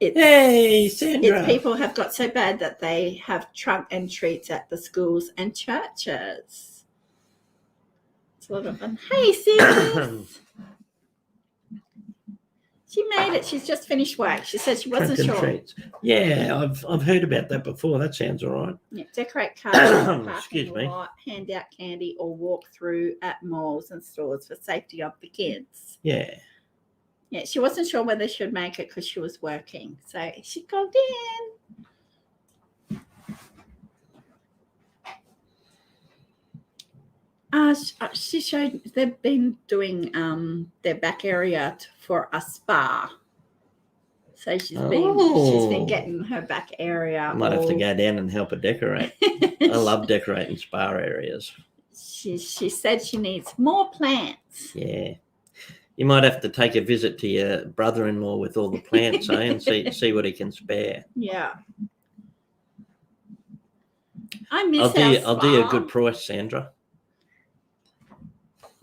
hey, Sandra. People have got so bad that they have trunk and treats at the schools and churches. It's a lot of fun. Hey, sis. She made it. She's just finished work. She said she wasn't sure. Treats. Yeah, I've heard about that before. That sounds all right. Yeah, decorate cars, excuse me, lot, hand out candy, or walk through at malls and stores for safety of the kids. Yeah. Yeah, she wasn't sure whether she should make it because she was working, so she called in. She showed they've been doing their back area for a spa. So she's been getting her back area. I might have to go down and help her decorate. I love decorating spa areas. She said she needs more plants. Yeah. You might have to take a visit to your brother-in-law with all the plants, and see what he can spare. Yeah. I miss I'll do you a good price, Sandra.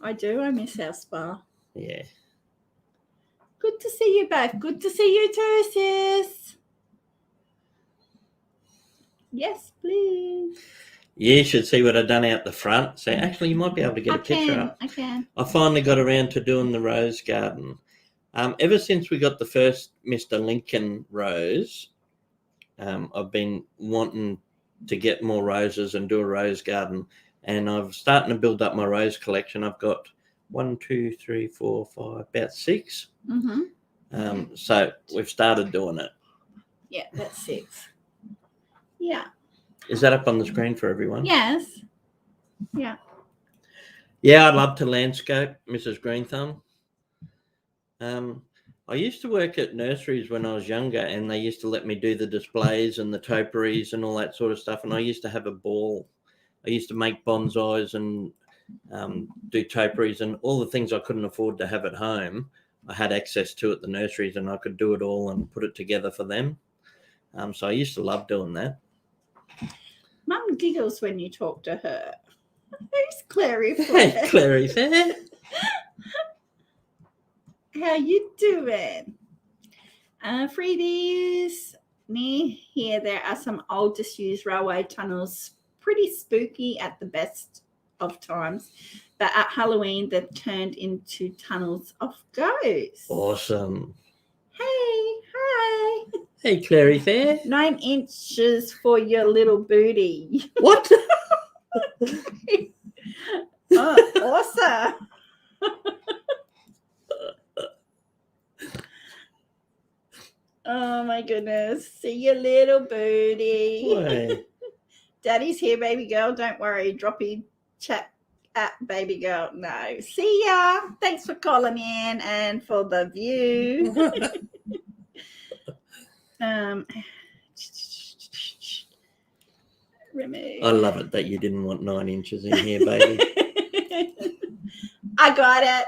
I do. I miss our spa. Yeah. Good to see you both. Good to see you too, sis. Yes, please. You should see what I've done out the front. So actually, you might be able to get a picture up. I can. I finally got around to doing the rose garden. Ever since we got the first Mr. Lincoln rose, I've been wanting to get more roses and do a rose garden. And I'm starting to build up my rose collection. I've got 1, 2, 3, 4, 5, about 6. Mm-hmm. So we've started doing it. Yeah, that's 6. Yeah. Is that up on the screen for everyone? Yes. Yeah. Yeah, I'd love to landscape, Mrs. Greenthumb. I used to work at nurseries when I was younger, and they used to let me do the displays and the topiaries and all that sort of stuff. And I used to have a ball. I used to make bonsais and do topiaries and all the things I couldn't afford to have at home. I had access to at the nurseries, and I could do it all and put it together for them. So I used to love doing that. Mum giggles when you talk to her. Who's Clary? Hey, Clary Fair. How you doing? Freedies. Near here, there are some old disused railway tunnels. Pretty spooky at the best of times, but at Halloween they've turned into tunnels of ghosts. Awesome. Hey, hi. Hey, Clary Fair. 9 inches for your little booty. What? Oh, awesome. Oh my goodness. See your little booty. Boy. Daddy's here, baby girl. Don't worry. Droppy chat at baby girl. No. See ya. Thanks for calling in and for the view. Remove. I love it that you didn't want 9 inches in here, baby. I got it.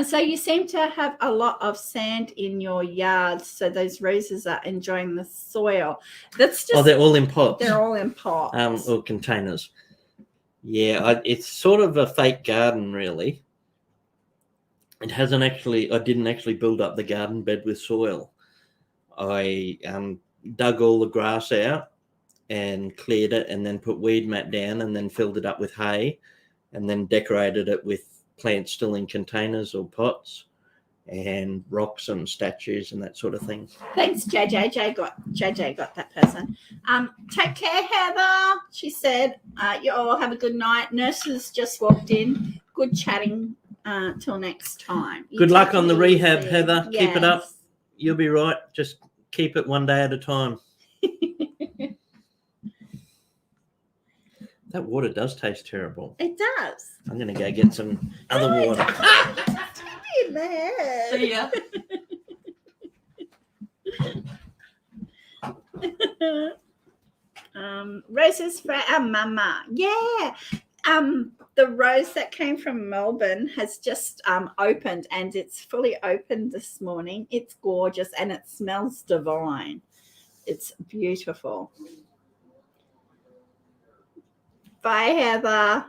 So you seem to have a lot of sand in your yard, so those roses are enjoying the soil. That's just They're all in pots. They're all in pots. Or containers. Yeah, it's sort of a fake garden, really. It hasn't actually. I didn't actually build up the garden bed with soil. I dug all the grass out and cleared it, and then put weed mat down, and then filled it up with hay, and then decorated it with plants still in containers or pots, and rocks and statues and that sort of thing. Thanks, JJ. JJ got that person. Take care, Heather. She said, you all have a good night. Nurses just walked in. Good chatting till next time. Good luck on the rehab, Heather. Yes. Keep it up. You'll be right. Just keep it one day at a time. That water does taste terrible. It does. I'm going to go get some other water. In there. See ya. Roses for our mama. Yeah. The rose that came from Melbourne has just opened, and it's fully opened this morning. It's gorgeous and it smells divine. It's beautiful. Bye, Heather.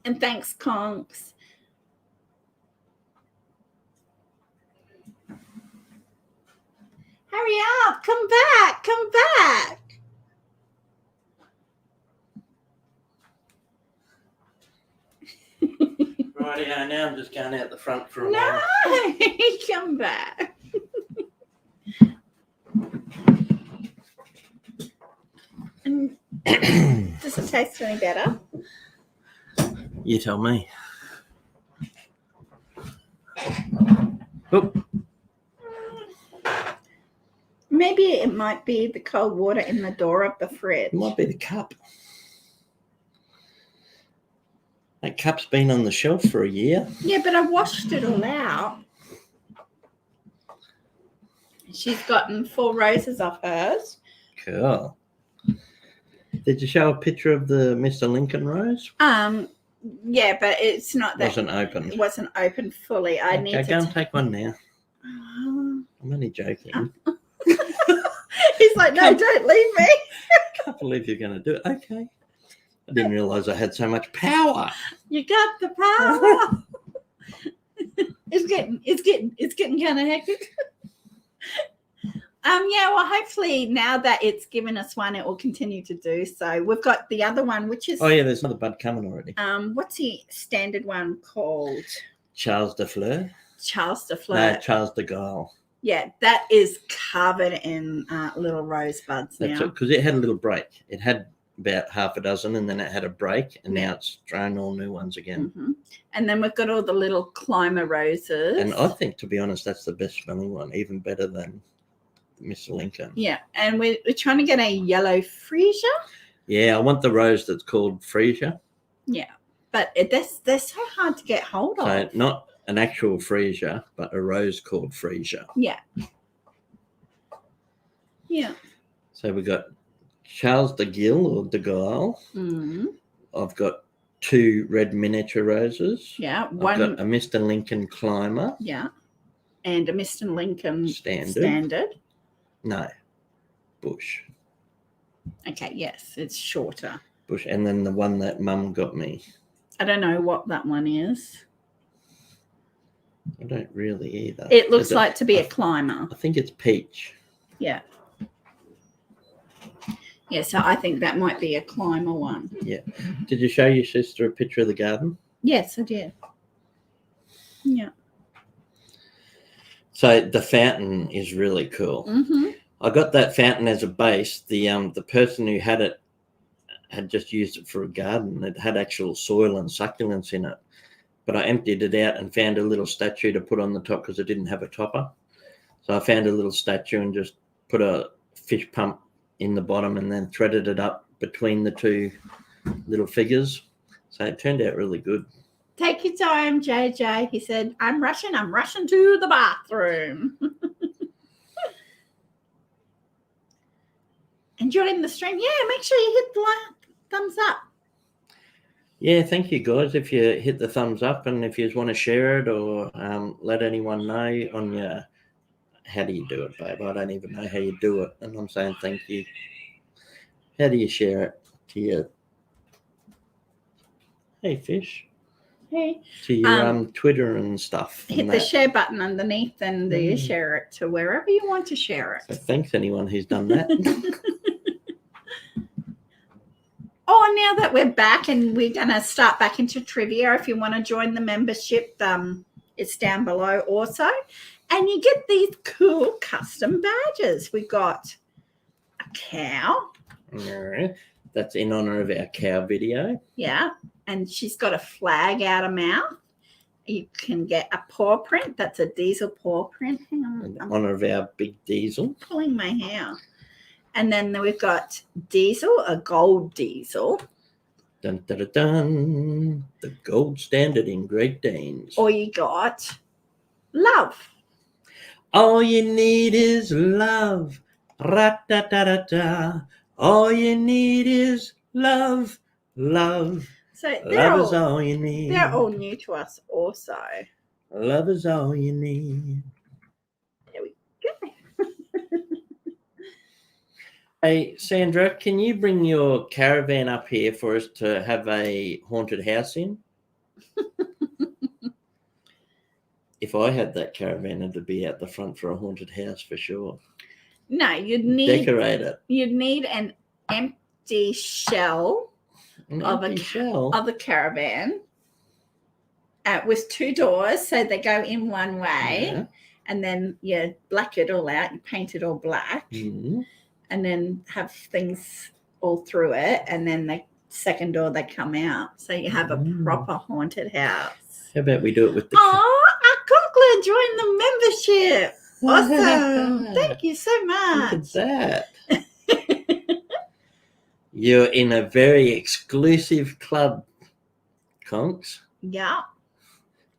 And thanks, Conks. Hurry up. Come back. Come back. Rightio, now I'm just going out the front for a No, while. come back. And does it taste any better? You tell me. Oop. Maybe it might be the cold water in the door of the fridge. It might be the cup. That cup's been on the shelf for a year. Yeah, but I washed it all out. She's gotten 4 roses off hers. Cool. Did you show a picture of the Mr. Lincoln rose? Yeah, but it's not that. Wasn't open. It wasn't open fully. I need to. Go and take one now. I'm only joking. He's like, no, don't leave me. Can't believe you're going to do it. Okay. I didn't realise I had so much power. You got the power. It's getting kind of hectic. Yeah, well, hopefully now that it's given us one, it will continue to do so. We've got the other one, which is There's another bud coming already. what's the standard one called? Charles de Fleur. Charles de Fleur. No, Charles de Gaulle. Yeah, that is covered in little rosebuds That's now. it, because it had a little break. It had about half a dozen, and then it had a break, and now it's thrown all new ones again. Mm-hmm. And then we've got all the little climber roses. And I think, to be honest, that's the best smelling one, even better than Mr. Lincoln. Yeah, and we're trying to get a yellow freesia. Yeah, I want the rose that's called freesia. Yeah, but they're so hard to get hold of. So not an actual freesia, but a rose called freesia. Yeah. Yeah. So we've got Charles de Gaulle or de Gaulle. Mm. I've got 2 red miniature roses. Yeah. I've got a Mr. Lincoln climber. Yeah. And a Mr. Lincoln Standard. No, bush. Okay, yes, it's shorter. Bush, and then the one that Mum got me. I don't know what that one is. I don't really either. It looks like to be a climber. I think it's peach. Yeah. Yeah, so I think that might be a climber one. Yeah. Did you show your sister a picture of the garden? Yes, I did. Yeah. So the fountain is really cool. Mm-hmm. I got that fountain as a base. The person who had it had just used it for a garden. It had actual soil and succulents in it. But I emptied it out and found a little statue to put on the top because it didn't have a topper. So I found a little statue and just put a fish pump in the bottom and then threaded it up between the two little figures. So it turned out really good. Take your time, JJ. He said, I'm rushing to the bathroom. Enjoying the stream? Yeah, make sure you hit the thumbs up. Yeah, thank you, guys. If you hit the thumbs up and if you want to share it or let anyone know on your... How do you do it, babe? I don't even know how you do it. And I'm saying thank you. How do you share it to your... Hey, fish. Hey. To your Twitter and stuff. Hit the share button underneath and you share it to wherever you want to share it. So thanks anyone who's done that. Oh, now that we're back and we're going to start back into trivia, if you want to join the membership, it's down below also. And you get these cool custom badges. We've got a cow. That's in honor of our cow video. Yeah. And she's got a flag out of mouth. You can get a paw print. That's a diesel paw print. Hang on. In honor of our big diesel. Pulling my hair. And then we've got diesel, a gold diesel. Dun, dun, dun, dun. The gold standard in Great Danes. Or you got love. All you need is love. Ra-da-da-da-da. All you need is love. Love. So Love is all you need. They're all new to us also. Love is all you need. There we go. Hey, Sandra, can you bring your caravan up here for us to have a haunted house in? If I had that caravan, it would be out the front for a haunted house for sure. No, you'd need decorate it. You'd need an empty shell of a caravan with two doors, so they go in one way, and then you black it all out. You paint it all black, and then have things all through it, and then the second door they come out, so you have a proper haunted house. How about we do it with the... Conkler joined the membership. Awesome. Thank you so much. Look at that. You're in a very exclusive club, Conks. Yeah.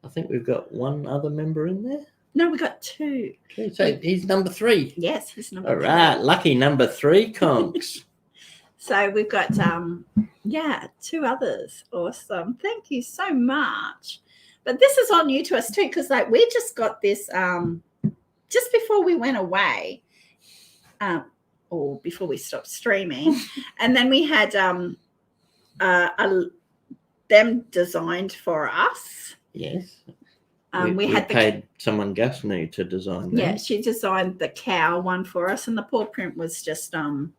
I think we've got one other member in there. No, we got two. Okay, so he's number 3. Yes, he's number 3. All right, lucky number 3, Conks. So we've got, 2 others. Awesome. Thank you so much. But this is all new to us too, because we just got this just before we went away, or before we stopped streaming, and then we had them designed for us. Yes. We had paid someone Gasnu to design that. Yeah, she designed the cow one for us, and the paw print was just off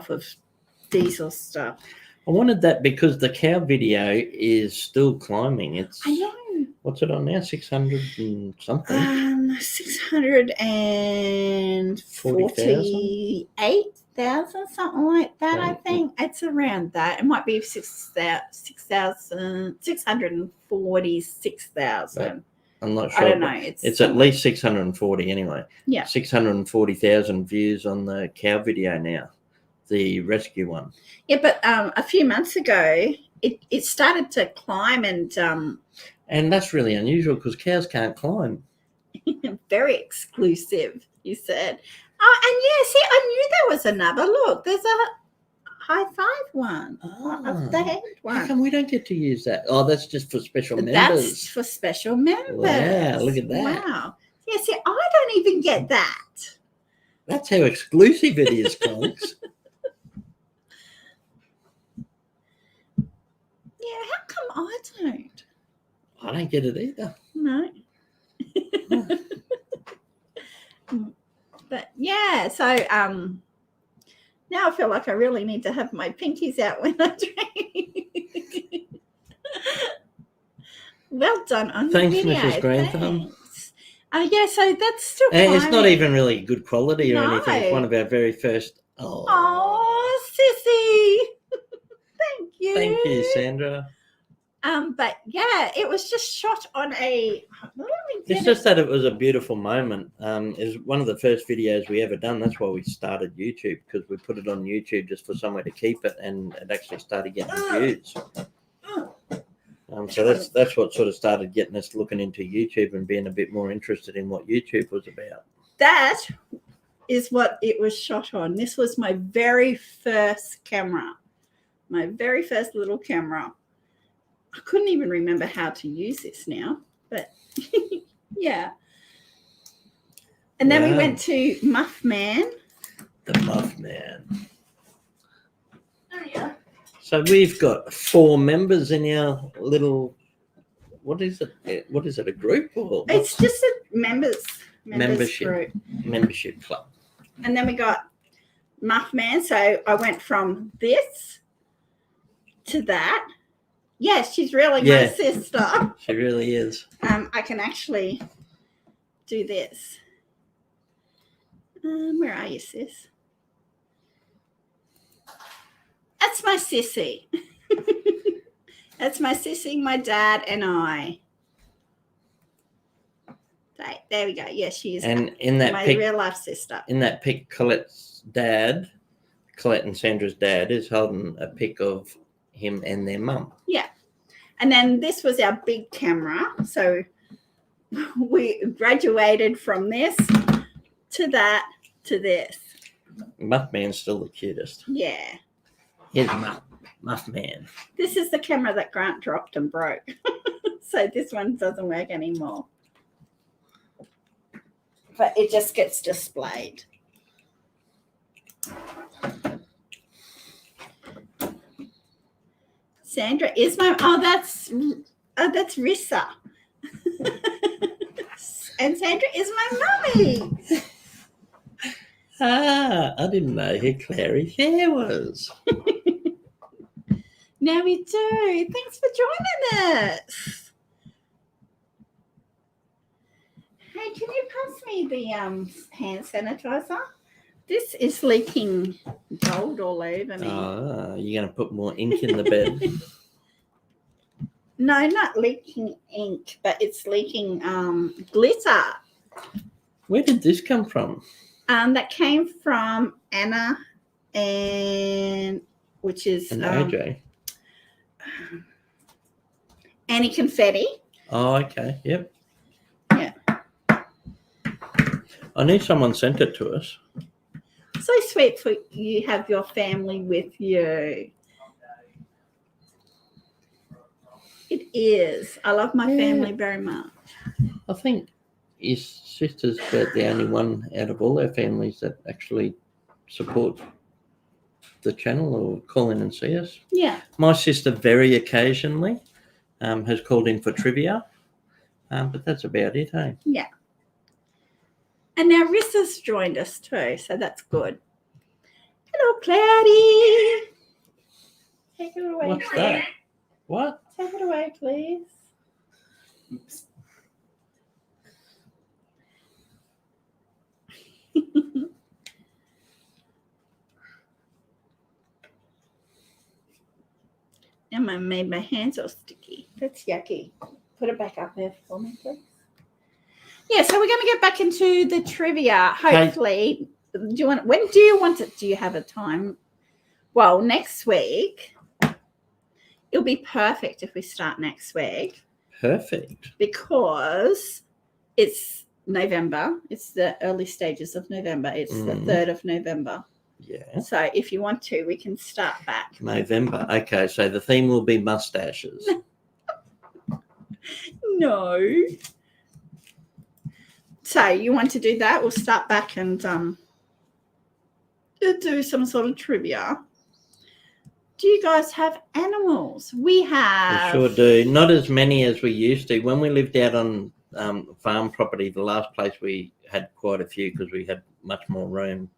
of diesel stuff. I wanted that because the cow video is still climbing. I know. What's it on now? 600 and something. 648,000, something like that. I think it's around that. It might be 646,000. I'm not sure. I don't know. It's at least 640 anyway. Yeah. 640,000 views on the cow video now. The rescue one. Yeah, but a few months ago, it started to climb and that's really unusual because cows can't climb. Very exclusive, you said. Oh, and I knew there was another. Look, there's a high five one. The head one. How come we don't get to use that? Oh, that's just for special members. That's for special members. Wow, look at that. Wow. Yeah, see, I don't even get that. That's how exclusive it is, Conks. Yeah, how come I don't? I don't get it either. No. But yeah, so now I feel like I really need to have my pinkies out when I drink. Well done on the video. Thanks, Mrs. Grantham. Yeah, so that's still And it's not even really good quality or No. anything. It's one of our very first. Oh, sissy. Thank you. Thank you, Sandra. But yeah, it was just shot on a. It's just that it was a beautiful moment. It's one of the first videos we ever done. That's why we started YouTube, because we put it on YouTube just for somewhere to keep it, and it actually started getting views. So that's what sort of started getting us looking into YouTube and being a bit more interested in what YouTube was about. That is what it was shot on. This was my very first camera, my very first little camera. I couldn't even remember how to use this now, but yeah. And then we went to Muff Man. The Muff Man. Oh, yeah. So we've got 4 members in our little, what is it? What is it, a group? Or It's just a membership group. Membership club. And then we got Muff Man. So I went from this to that. Yes, she's really my sister. She really is. I can actually do this. Where are you, sis? That's my sissy. That's my sissy, my dad, and I. There we go. Yes, she is. And in that my pic, real life sister. In that pic, Colette's dad, Collette and Sandra's dad, is holding a pic of him and their mum. Yeah. And then this was our big camera. So we graduated from this to that to this. Muff Man's still the cutest. Yeah. Here's Muff Man. This is the camera that Grant dropped and broke. So this one doesn't work anymore. But it just gets displayed. Sandra is my that's Rissa. And Sandra is my mummy. I didn't know who Clary Fair was. Now we do. Thanks for joining us. Hey, can you pass me the hand sanitizer? This is leaking gold all over me. You're going to put more ink in the bed? No, not leaking ink, but it's leaking glitter. Where did this come from? That came from Anna, and which is and AJ. Annie Confetti. Oh, okay. Yep. Yeah. I knew someone sent it to us. So sweet for you have your family with you. It is. I love my family very much. I think your sister's about the only one out of all our families that actually support the channel or call in and see us. Yeah. My sister very occasionally has called in for trivia, but that's about it, hey? Yeah. And now Rissa's joined us too, so that's good. Hello, Cloudy. Take it away. What's that? What? Take it away, please. Oops. Now I made my hands all sticky. That's yucky. Put it back up there for me, please. Yeah, so we're going to get back into the trivia. Hopefully, when do you want it? Do you have a time? Well, next week. It'll be perfect if we start next week. Perfect. Because it's November. It's the early stages of November. It's the 3rd of November. Yeah. So if you want to, we can start back. November. Okay, so the theme will be mustaches. No. So you want to do that? We'll start back and do some sort of trivia. Do you guys have animals? We have. We sure do. Not as many as we used to. When we lived out on farm property, the last place we had quite a few because we had much more room.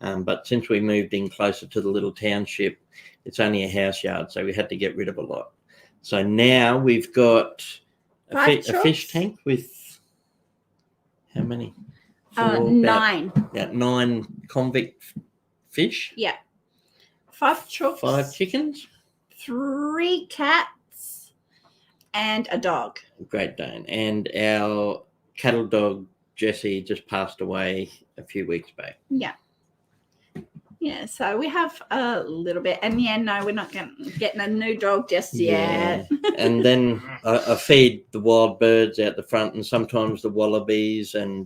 But since we moved in closer to the little township, it's only a house yard, so we had to get rid of a lot. So now we've got a fish tank with how many? 9. About 9 convict fish. Yeah. 5 chooks. 5 chickens. 3 cats. and a dog. Great Dane. And our cattle dog, Jessie, just passed away a few weeks back. Yeah. Yeah, so we have a little bit. And no, we're not getting a new dog just yet. And then I feed the wild birds out the front and sometimes the wallabies and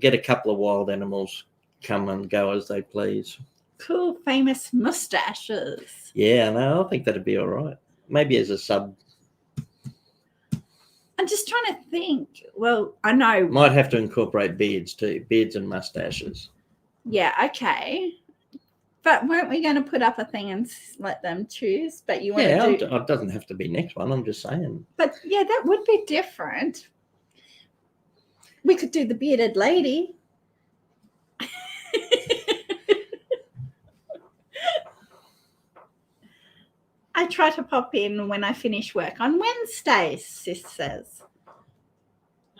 get a couple of wild animals come and go as they please. Cool, famous mustaches. Yeah, no, I think that'd be all right. Maybe as a sub. I'm just trying to think. Well, I know. Might have to incorporate beards too, beards and mustaches. Yeah, okay. But weren't we going to put up a thing and let them choose? But you want to do... it doesn't have to be next one. I'm just saying. But yeah, that would be different. We could do the bearded lady. I try to pop in when I finish work on Wednesdays, Sis says.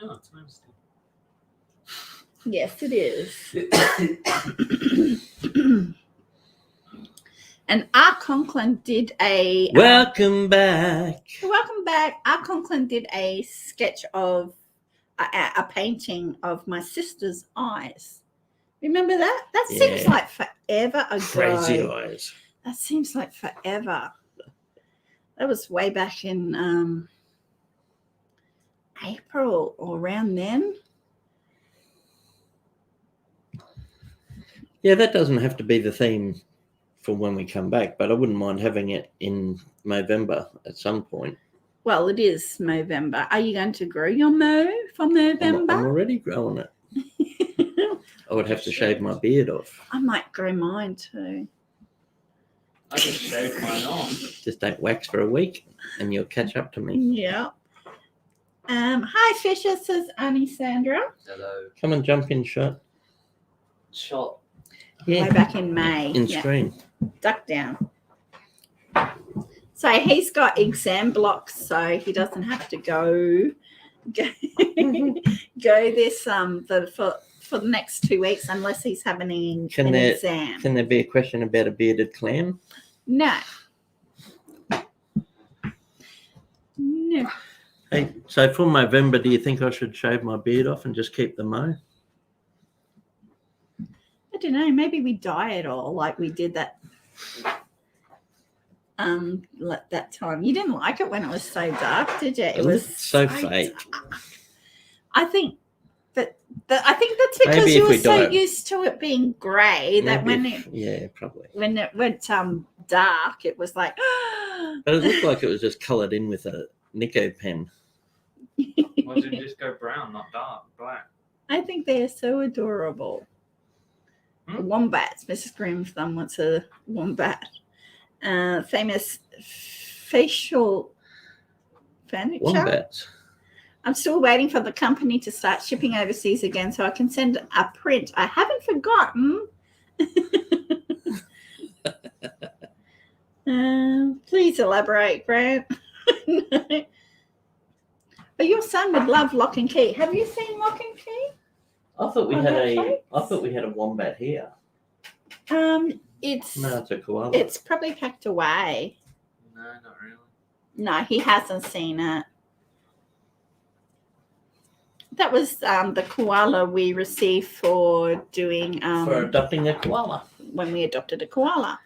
No, it's Wednesday. Yes, it is. And R. Conklin did a... Welcome back. Welcome back. R. Conklin did a sketch of a painting of my sister's eyes. Remember that? That seems like forever ago. Crazy eyes. That seems like forever. That was way back in April or around then. Yeah, that doesn't have to be the theme for when we come back, but I wouldn't mind having it in November at some point. Well, it is Movember. Are you going to grow your mo for Movember? I'm already growing it. I would have to shave my beard off. I might grow mine too. I just shaved mine off. Just don't wax for a week and you'll catch up to me. Yeah. Hi, Fisher, says Annie Sandra. Hello. Come and jump in shot. Shot. Yeah. Way back in May. In screen. Duck down. So he's got exam blocks, so he doesn't have to go this for the next 2 weeks unless he's having an exam. Can there be a question about a bearded clam? No. No. Hey, so for November, do you think I should shave my beard off and just keep the mo? I don't know. Maybe we dye it all like we did that that time. You didn't like it when it was so dark, did you? It was so fake. Dark. I think that's because you were so used to it being grey that when it went dark, it was like. But it looked like it was just coloured in with a Nico pen. Why did it just go brown, not dark, black? I think they are so adorable. Wombats. Mrs. Green Thumb wants a wombat. Famous facial furniture. Wombats. I'm still waiting for the company to start shipping overseas again so I can send a print. I haven't forgotten. Please elaborate, Grant. But your son would love Lock and Key. Have you seen Lock and Key? I thought we had a wombat here. No, it's a koala. It's probably packed away. No, not really. No, he hasn't seen it. That was the koala we received for doing for adopting a koala. When we adopted a koala.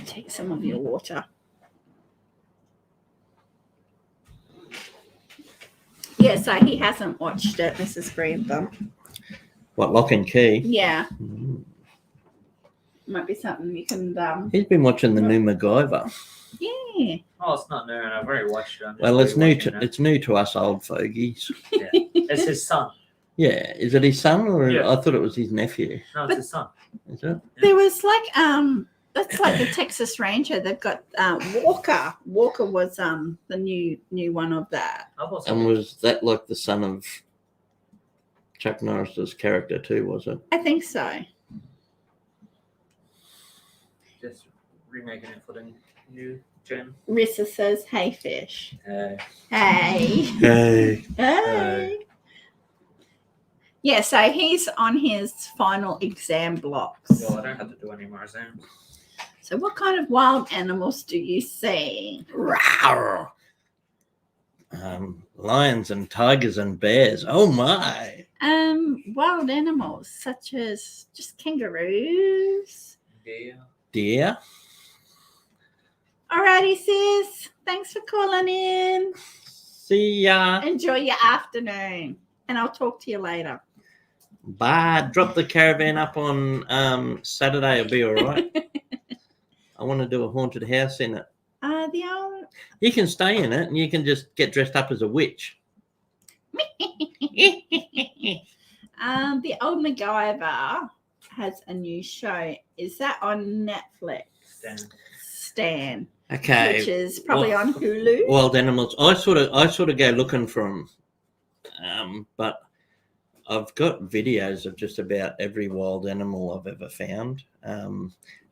Take some of your water. Yeah, so he hasn't watched it, Mrs. Greenthumb. What, Lock and Key? Yeah. Might be something you can... He's been watching the new MacGyver. Yeah. Oh, it's not new, and I've already watched it. Well, it's new to us old fogies. Yeah. It's his son. Yeah. Is it his son or Yeah. I thought it was his nephew? No, it's his son. Is it? There was like that's like the Texas Ranger. They've got Walker. Walker was the new one of that. And was that like the son of Chuck Norris's character too, was it? I think so. Just remaking it for the new gen. Rissa says, "Hey, fish." Hey. Hey. Hey. Hey. Yeah, so he's on his final exam blocks. Well, I don't have to do any more exams. So what kind of wild animals do you see? Rawr. Lions and tigers and bears. Oh my. Wild animals such as just kangaroos. Deer. Alrighty, sis. Thanks for calling in. See ya. Enjoy your afternoon. And I'll talk to you later. Bye. Drop the caravan up on Saturday. It'll be all right. I want to do a haunted house in it. The old You can stay in it and you can just get dressed up as a witch. the old MacGyver has a new show. Is that on Netflix? Stan. Okay. Which is probably on Hulu. Wild animals. I sort of go looking for them, but I've got videos of just about every wild animal I've ever found.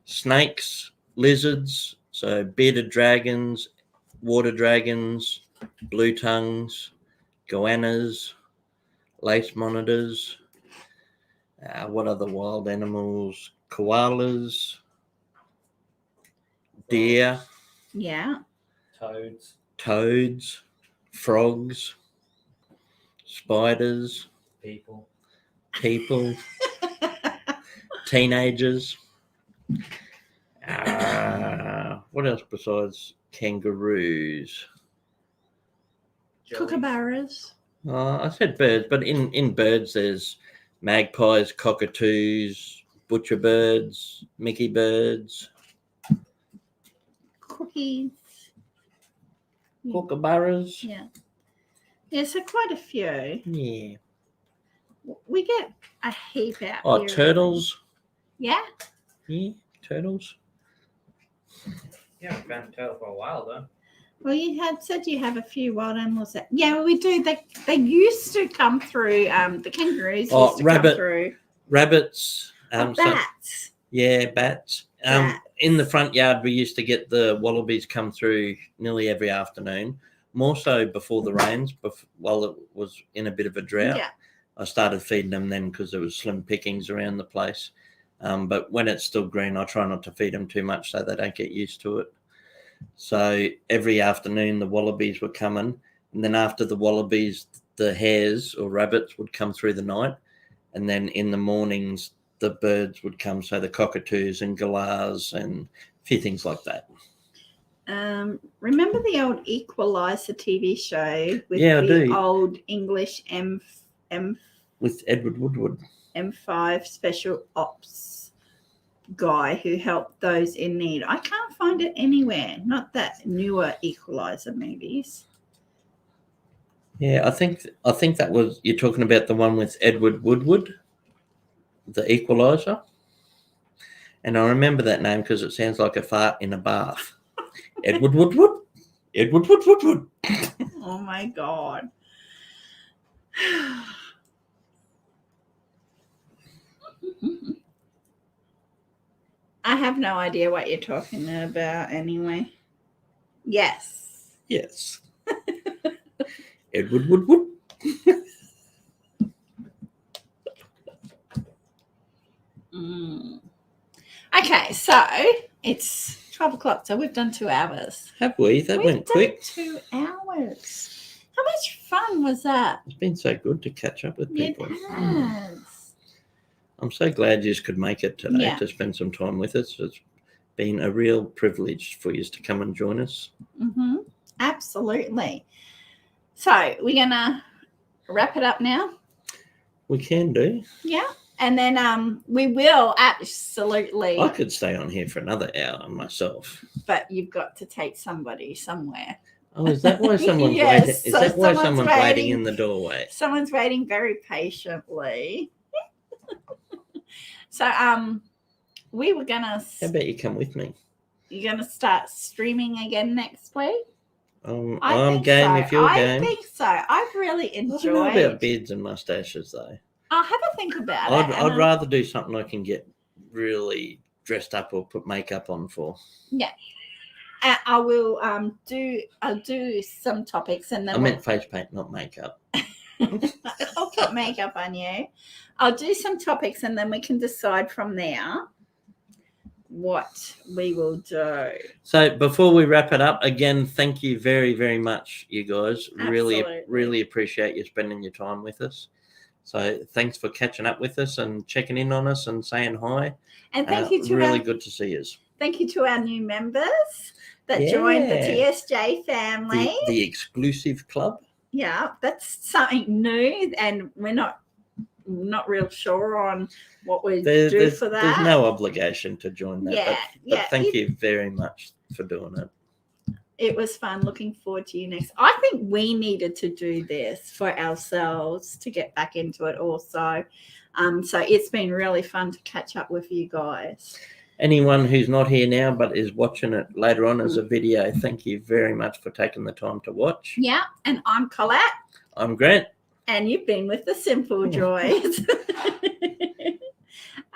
Snakes, lizards, so bearded dragons, water dragons, blue tongues, goannas, lace monitors. What other wild animals? Koalas, deer, Yeah. Toads, frogs, spiders, people. teenagers. What else besides kangaroos? Kookaburras. I said birds, but in birds there's magpies, cockatoos, butcher birds, Mickey birds, Cookies. kookaburras. Yeah. Yeah, so quite a few. Yeah. We get a heap out Oh, here. turtles. Yeah. Yeah, turtles. Yeah, we found a turtle for a while though. Well, you had said you have a few wild animals. Yeah, we do. They used to come through. The kangaroos used to rabbit. come through. Rabbits. Bats. Bats. Bats. In the front yard, we used to get the wallabies come through nearly every afternoon. More so before the rains, while it was in a bit of a drought. Yeah. I started feeding them then because there was slim pickings around the place. But when it's still green, I try not to feed them too much so they don't get used to it. So every afternoon, the wallabies were coming. And then after the wallabies, the hares or rabbits would come through the night. And then in the mornings, the birds would come. So the cockatoos and galahs and a few things like that. Remember the old Equalizer TV show with Yeah, I do. old English M With Edward Woodward. M5 special ops guy who helped those in need. I can't find it anywhere. Not that newer Equalizer movies. Yeah, I think that was, you're talking about the one with Edward Woodward, the Equalizer. And I remember that name because it sounds like a fart in a bath. Edward Woodward. Edward Woodward. Oh my God. I have no idea what you're talking about anyway. Yes. Yes. Edward Woodward. Okay, so it's 12 o'clock, so we've done 2 hours. Have we? That went quick. 2 hours. How much fun was that? It's been so good to catch up with people. It has. I'm so glad you could make it today Yeah. to spend some time with us. It's been a real privilege for you to come and join us. Mm-hmm. Absolutely. So we're going to wrap it up now. We can do. Yeah. And then we will absolutely. I could stay on here for another hour myself. But you've got to take somebody somewhere. Oh, is that why someone's Yes, waiting? Is so that why someone's someone's waiting. waiting in the doorway? Someone's waiting very patiently. So we were gonna. How about you come with me? You're gonna start streaming again next week. I'm think game so. if you're game. I think so. I've really I don't know enjoyed. about beards and mustaches though. I'll have a think about it. I'd rather do something I can get really dressed up or put makeup on for. I will I'll do some topics and then I meant face paint, not makeup. I'll put makeup on you. I'll do some topics and then we can decide from there what we will do. So before we wrap it up, again, thank you very, very much, you guys. Absolutely. Really appreciate you spending your time with us. So thanks for catching up with us and checking in on us and saying hi. And thank you to really good to see us. Thank you to our new members that joined the TSJ family. The exclusive club. Yeah, that's something new, and we're not real sure on what we do for that. There's no obligation to join that. Yeah, but thank you very much for doing it. It was fun. Looking forward to you next. I think we needed to do this for ourselves to get back into it also. So it's been really fun to catch up with you guys. Anyone who's not here now but is watching it later on as a video, thank you very much for taking the time to watch. Yeah, and I'm Collette. I'm Grant. And you've been with the Simple Joys.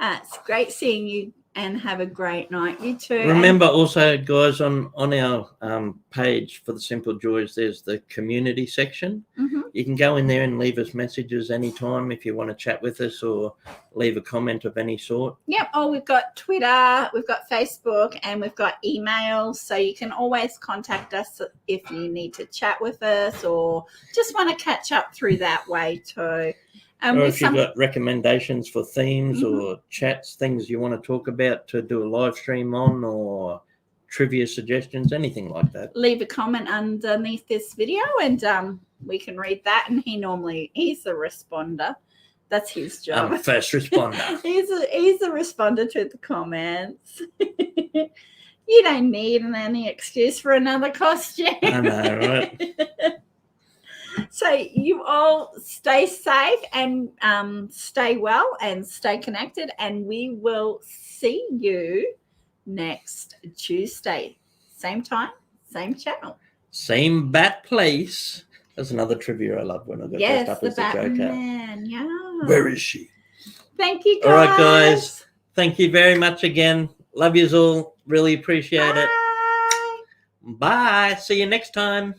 It's great seeing you, and have a great night. You too. Remember also, guys, on our page for the Simple Joys, there's the community section. Mm-hmm. You can go in there and leave us messages anytime if you want to chat with us or leave a comment of any sort. Yep. Oh, we've got Twitter, we've got Facebook, and we've got emails. So you can always contact us if you need to chat with us or just want to catch up through that way too. Or if you've got recommendations for themes or chats, things you want to talk about to do a live stream on, or trivia suggestions, anything like that. Leave a comment underneath this video and we can read that. And he's a responder. That's his job. I'm a first responder. he's a responder to the comments. You don't need any excuse for another costume. I know, right? So you all stay safe and stay well and stay connected, and we will see you next Tuesday. Same time, same channel. Same bat place. That's another trivia I love when I got dressed up as the Joker. Batman, yeah. Where is she? Thank you, guys. All right, guys. Thank you very much again. Love yous all. Really appreciate it. Bye. Bye. See you next time.